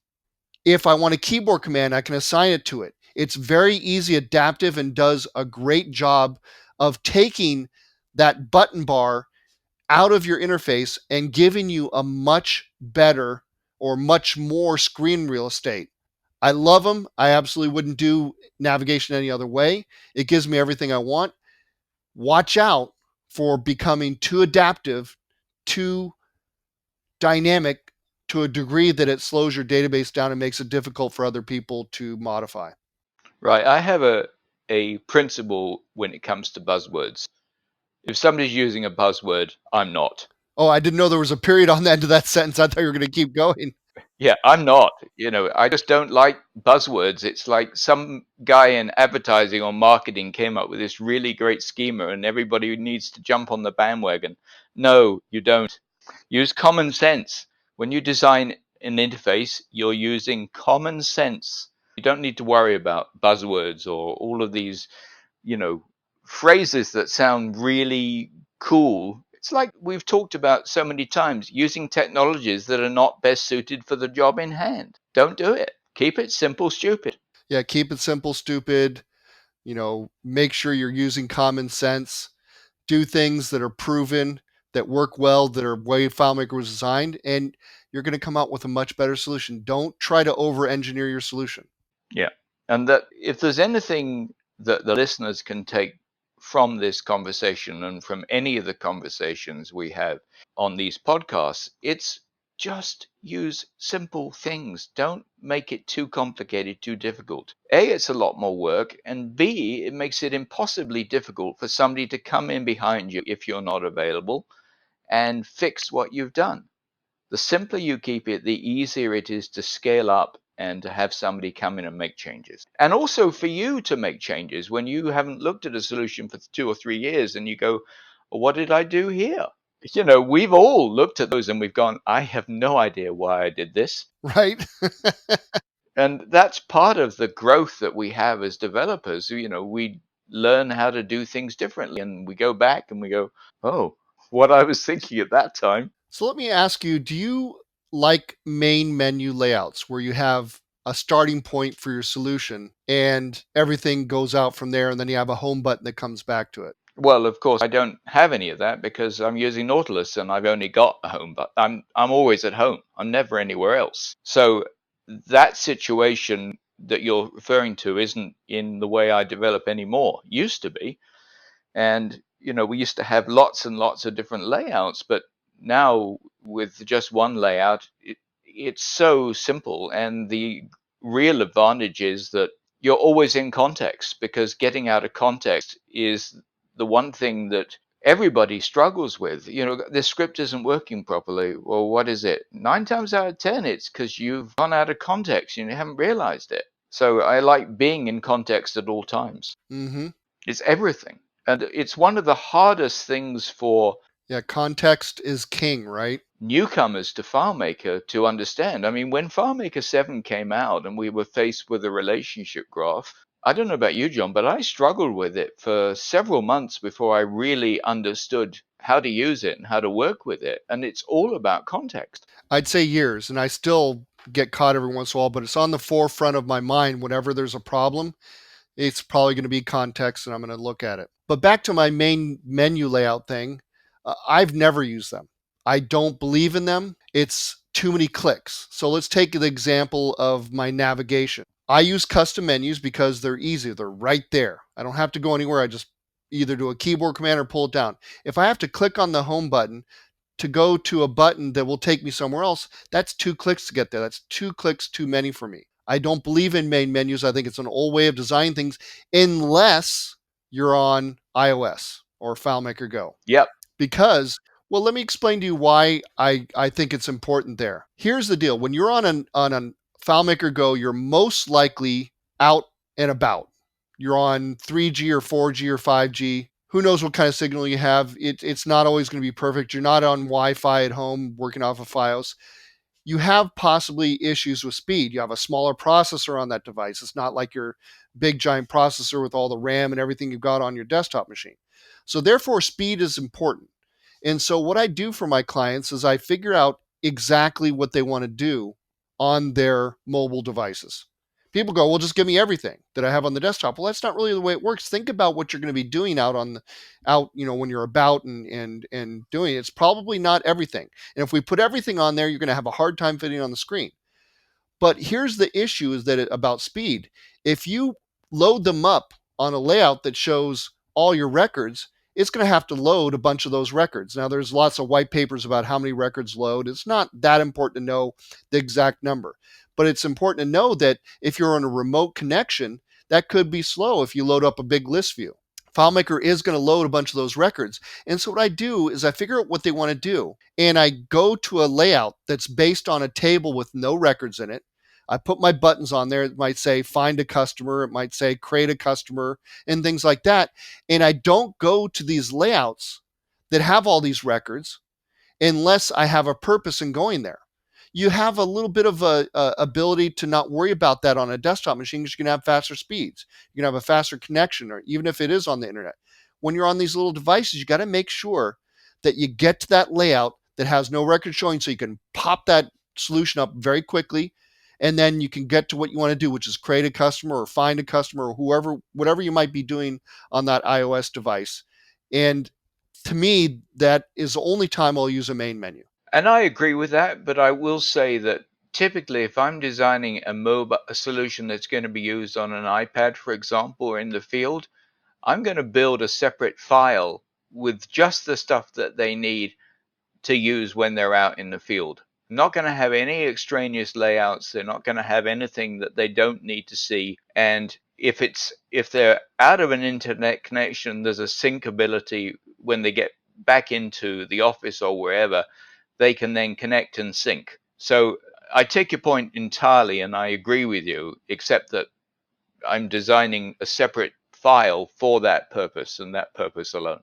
If I want a keyboard command, I can assign it to it. It's very easy, adaptive, and does a great job of taking that button bar out of your interface and giving you a much better or much more screen real estate. I love them. I absolutely wouldn't do navigation any other way. It gives me everything I want. Watch out for becoming too adaptive, too dynamic to a degree that it slows your database down and makes it difficult for other people to modify. Right. I have a principle when it comes to buzzwords. If somebody's using a buzzword, I'm not. Oh, I didn't know there was a period on the end of that sentence. I thought you were going to keep going. Yeah, I'm not. I just don't like buzzwords. It's like some guy in advertising or marketing came up with this really great schema and everybody needs to jump on the bandwagon. No, you don't. Use common sense. When you design an interface, you're using common sense. You don't need to worry about buzzwords or all of these, you know, phrases that sound really cool. It's like we've talked about so many times, using technologies that are not best suited for the job in hand. Don't do it. Keep it simple, stupid. Yeah, keep it simple, stupid. Make sure you're using common sense. Do things that are proven, that work well, that are way FileMaker was designed, and you're going to come out with a much better solution. Don't try to over engineer your solution. Yeah. And that if there's anything that the listeners can take from this conversation and from any of the conversations we have on these podcasts, it's just use simple things. Don't make it too complicated, too difficult. A, it's a lot more work. And B, it makes it impossibly difficult for somebody to come in behind you if you're not available and fix what you've done. The simpler you keep it, the easier it is to scale up and to have somebody come in and make changes. And also for you to make changes when you haven't looked at a solution for 2 or 3 years and you go, well, what did I do here? We've all looked at those and we've gone, I have no idea why I did this. Right? And that's part of the growth that we have as developers. We learn how to do things differently and we go back and we go, oh, what I was thinking at that time. So let me ask you, do you like main menu layouts where you have a starting point for your solution and everything goes out from there and then you have a home button that comes back to it? Well, of course, I don't have any of that because I'm using Nautilus and I've only got a home button. I'm always at home. I'm never anywhere else. So that situation that you're referring to isn't in the way I develop anymore. Used to be. And we used to have lots and lots of different layouts, but now with just one layout, it's so simple. And the real advantage is that you're always in context, because getting out of context is the one thing that everybody struggles with. The script isn't working properly. Well, what is it? 9 times out of 10, it's because you've gone out of context and you haven't realized it. So I like being in context at all times. Mm-hmm. It's everything. And it's one of the hardest things for Yeah, context is king, right? newcomers to FileMaker to understand. I mean, when FileMaker 7 came out and we were faced with a relationship graph, I don't know about you, John, but I struggled with it for several months before I really understood how to use it and how to work with it. And it's all about context. I'd say years, and I still get caught every once in a while, but it's on the forefront of my mind whenever there's a problem. It's probably going to be context and I'm going to look at it. But back to my main menu layout thing, I've never used them. I don't believe in them. It's too many clicks. So let's take the example of my navigation. I use custom menus because they're easy. They're right there. I don't have to go anywhere. I just either do a keyboard command or pull it down. If I have to click on the home button to go to a button that will take me somewhere else, that's 2 clicks to get there. That's 2 clicks too many for me. I don't believe in main menus. I think it's an old way of designing things unless you're on iOS or FileMaker Go. Yep. Because, well, let me explain to you why I think it's important there. Here's the deal. When you're on a FileMaker Go, you're most likely out and about. You're on 3G or 4G or 5G. Who knows what kind of signal you have? It's not always going to be perfect. You're not on Wi-Fi at home working off of Fios. You have possibly issues with speed. You have a smaller processor on that device. It's not like your big giant processor with all the RAM and everything you've got on your desktop machine. So therefore, speed is important. And so what I do for my clients is I figure out exactly what they want to do on their mobile devices. People go, well, just give me everything that I have on the desktop. Well, that's not really the way it works. Think about what you're going to be doing out, when you're about and doing it. It's probably not everything. And if we put everything on there, you're going to have a hard time fitting on the screen. But here's the issue is that about speed. If you load them up on a layout that shows all your records, it's going to have to load a bunch of those records. Now, there's lots of white papers about how many records load. It's not that important to know the exact number, but it's important to know that if you're on a remote connection, that could be slow if you load up a big list view. FileMaker is going to load a bunch of those records. And so what I do is I figure out what they want to do. And I go to a layout that's based on a table with no records in it. I put my buttons on there. It might say find a customer. It might say create a customer and things like that. And I don't go to these layouts that have all these records unless I have a purpose in going there. You have a little bit of a ability to not worry about that on a desktop machine because you can have faster speeds. You can have a faster connection, or even if it is on the internet. When you're on these little devices, you got to make sure that you get to that layout that has no record showing so you can pop that solution up very quickly, and then you can get to what you want to do, which is create a customer or find a customer or whatever you might be doing on that iOS device. And to me, that is the only time I'll use a main menu. And I agree with that, but I will say that typically if I'm designing a solution that's going to be used on an iPad, for example, or in the field, I'm going to build a separate file with just the stuff that they need to use when they're out in the field. I'm not going to have any extraneous layouts. They're not going to have anything that they don't need to see. And if they're out of an internet connection, there's a sync ability when they get back into the office or wherever, they can then connect and sync. So I take your point entirely and I agree with you, except that I'm designing a separate file for that purpose and that purpose alone.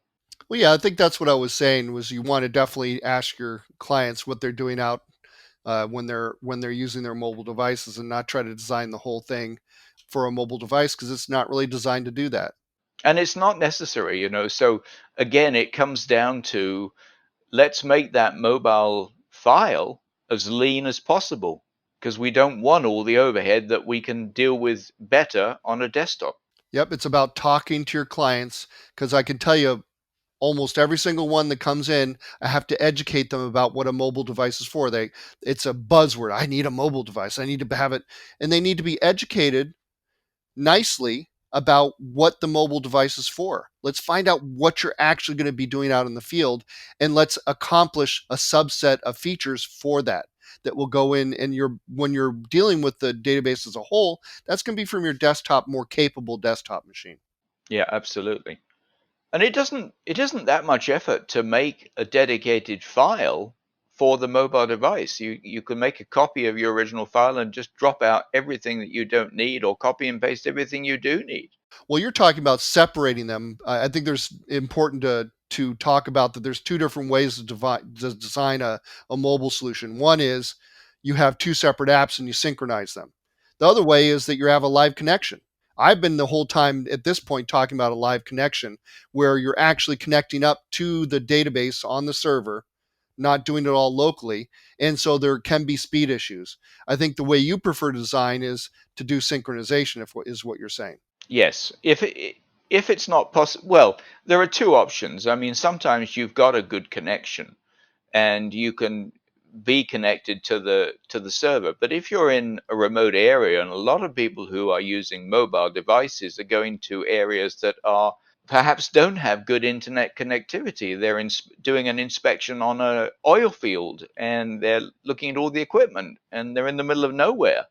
Well, yeah, I think that's what I was saying was you want to definitely ask your clients what they're doing out when they're using their mobile devices and not try to design the whole thing for a mobile device because it's not really designed to do that. And it's not necessary, So again, it comes down to let's make that mobile file as lean as possible because we don't want all the overhead that we can deal with better on a desktop. Yep, it's about talking to your clients because I can tell you almost every single one that comes in, I have to educate them about what a mobile device is for. It's a buzzword. I need a mobile device. I need to have it, and they need to be educated nicely about what the mobile device is for. Let's find out what you're actually going to be doing out in the field, and let's accomplish a subset of features for that will go in. And when you're dealing with the database as a whole, that's going to be from your desktop, more capable desktop machine. Yeah, absolutely. And it isn't that much effort to make a dedicated file for the mobile device. You can make a copy of your original file and just drop out everything that you don't need or copy and paste everything you do need. Well, you're talking about separating them. I think there's important to talk about that. There's two different ways to design a mobile solution. One is you have two separate apps and you synchronize them. The other way is that you have a live connection. I've been the whole time at this point talking about a live connection where you're actually connecting up to the database on the server, not doing it all locally. And so there can be speed issues. I think the way you prefer to design is to do synchronization, if what is what you're saying. Yes, if it's not possible, well, there are two options. I mean, sometimes you've got a good connection and you can be connected to the server. But if you're in a remote area, and a lot of people who are using mobile devices are going to areas that are perhaps don't have good internet connectivity. They're doing an inspection on a oil field and they're looking at all the equipment and they're in the middle of nowhere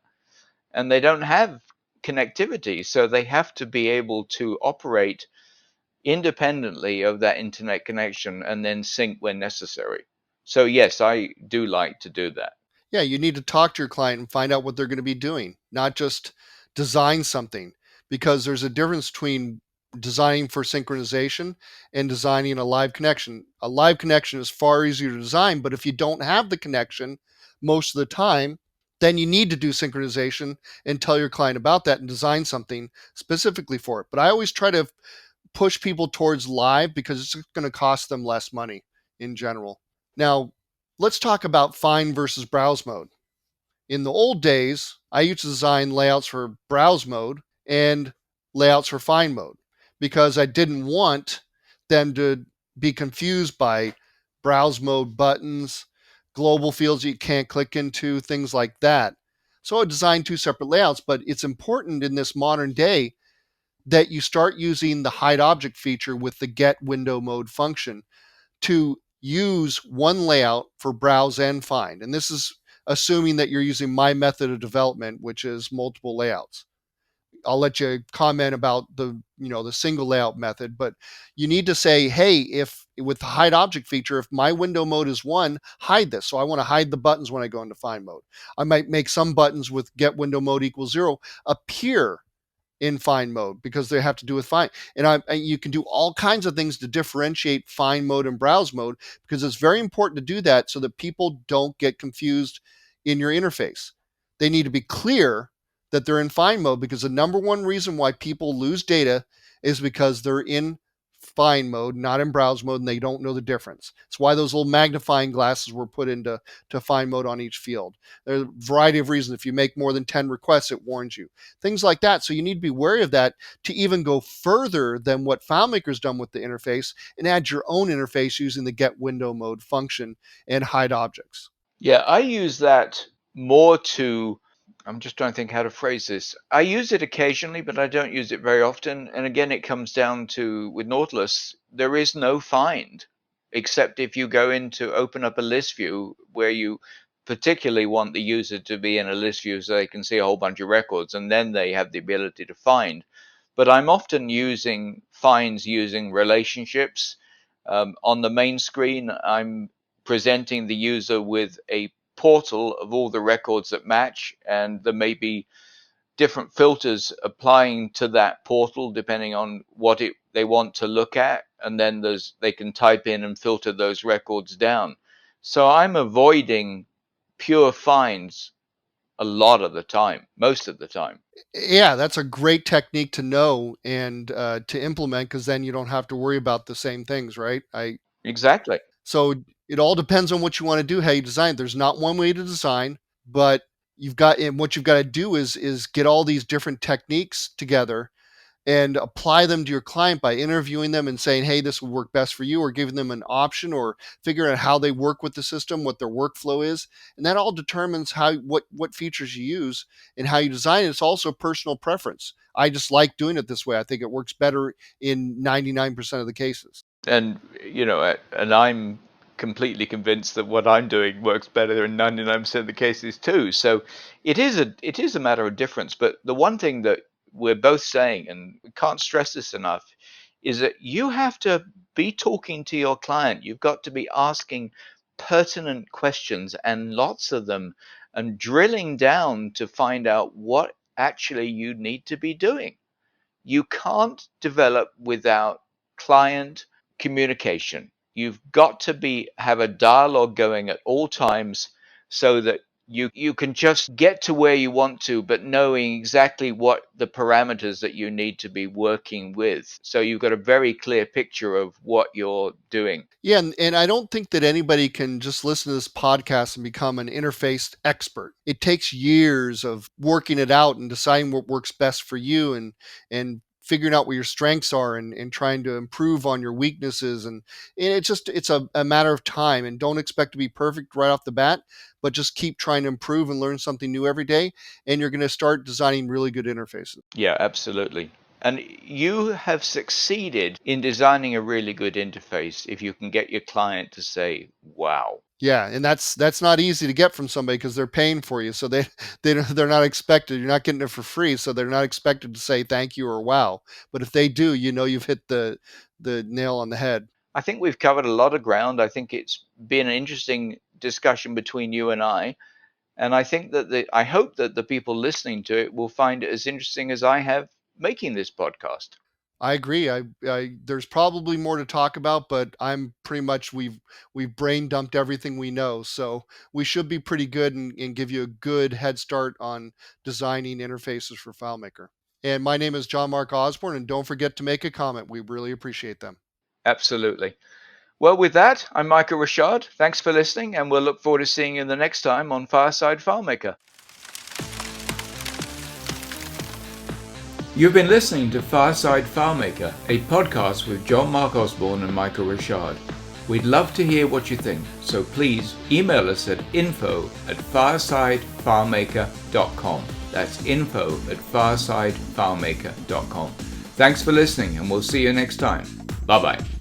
and they don't have connectivity. So they have to be able to operate independently of that internet connection and then sync when necessary. So yes, I do like to do that. Yeah, you need to talk to your client and find out what they're going to be doing, not just design something, because there's a difference between designing for synchronization and designing a live connection. A live connection is far easier to design, but if you don't have the connection most of the time, then you need to do synchronization and tell your client about that and design something specifically for it. But I always try to push people towards live because it's going to cost them less money in general. Now, let's talk about find versus browse mode. In the old days, I used to design layouts for browse mode and layouts for find mode because I didn't want them to be confused by browse mode buttons, global fields you can't click into, things like that. So I designed two separate layouts, but it's important in this modern day that you start using the hide object feature with the get window mode function to use one layout for browse and find. And this is assuming that you're using my method of development, which is multiple layouts. I'll let you comment about the single layout method, but you need to say, hey, if with the hide object feature, if my window mode is one, hide this. So I want to hide the buttons when I go into find mode. I might make some buttons with get window mode equals 0 appear in find mode because they have to do with find. And you can do all kinds of things to differentiate find mode and browse mode because it's very important to do that so that people don't get confused in your interface. They need to be clear that they're in find mode because the number one reason why people lose data is because they're in find mode, not in browse mode, and they don't know the difference. It's why those little magnifying glasses were put into find mode on each field. There's a variety of reasons. If you make more than 10 requests, it warns you. Things like that. So you need to be wary of that to even go further than what FileMaker's done with the interface and add your own interface using the get window mode function and hide objects. Yeah, I use that more to, I'm just trying to think how to phrase this. I use it occasionally, but I don't use it very often. And again, it comes down to with Nautilus, there is no find, except if you go in to open up a list view where you particularly want the user to be in a list view so they can see a whole bunch of records and then they have the ability to find. But I'm often using finds using relationships. On the main screen, I'm presenting the user with a portal of all the records that match, and there may be different filters applying to that portal depending on what they want to look at, and then they can type in and filter those records down. So I'm avoiding pure finds a lot of the time, most of the time. Yeah, that's a great technique to know and to implement because then you don't have to worry about the same things, right? I Exactly. So it all depends on what you want to do, how you design. There's not one way to design, but what you've got to do is get all these different techniques together and apply them to your client by interviewing them and saying, hey, this would work best for you, or giving them an option, or figuring out how they work with the system, what their workflow is. And that all determines what features you use and how you design it. It's also personal preference. I just like doing it this way. I think it works better in 99% of the cases. And and I'm completely convinced that what I'm doing works better in 99% of the cases too. So it is a matter of difference. But the one thing that we're both saying, and we can't stress this enough, is that you have to be talking to your client. You've got to be asking pertinent questions, and lots of them, and drilling down to find out what actually you need to be doing. You can't develop without client communication. You've got to be have a dialogue going at all times so that you can just get to where you want to, but knowing exactly what the parameters that you need to be working with. So you've got a very clear picture of what you're doing. Yeah, and I don't think that anybody can just listen to this podcast and become an interface expert. It takes years of working it out and deciding what works best for you and figuring out what your strengths are and trying to improve on your weaknesses and it's a matter of time and don't expect to be perfect right off the bat, but just keep trying to improve and learn something new every day and you're going to start designing really good interfaces. Yeah, absolutely. And you have succeeded in designing a really good interface if you can get your client to say, wow. Yeah, and that's not easy to get from somebody because they're paying for you, so they're not expected. You're not getting it for free, so they're not expected to say thank you or wow. But if they do, you know you've hit the nail on the head. I think we've covered a lot of ground. I think it's been an interesting discussion between you and I. And I hope that the people listening to it will find it as interesting as I have making this podcast. I agree. There's probably more to talk about, but I'm pretty much we've brain dumped everything we know, so we should be pretty good and give you a good head start on designing interfaces for FileMaker. And my name is John Mark Osborne, and don't forget to make a comment. We really appreciate them. Absolutely. Well, with that, I'm Michael Rocharde. Thanks for listening, and we'll look forward to seeing you the next time on Fireside FileMaker. You've been listening to Fireside FileMaker, a podcast with John Mark Osborne and Michael Rocharde. We'd love to hear what you think, so please email us at info@firesidefilemaker.com. That's info@firesidefilemaker.com. Thanks for listening, and we'll see you next time. Bye-bye.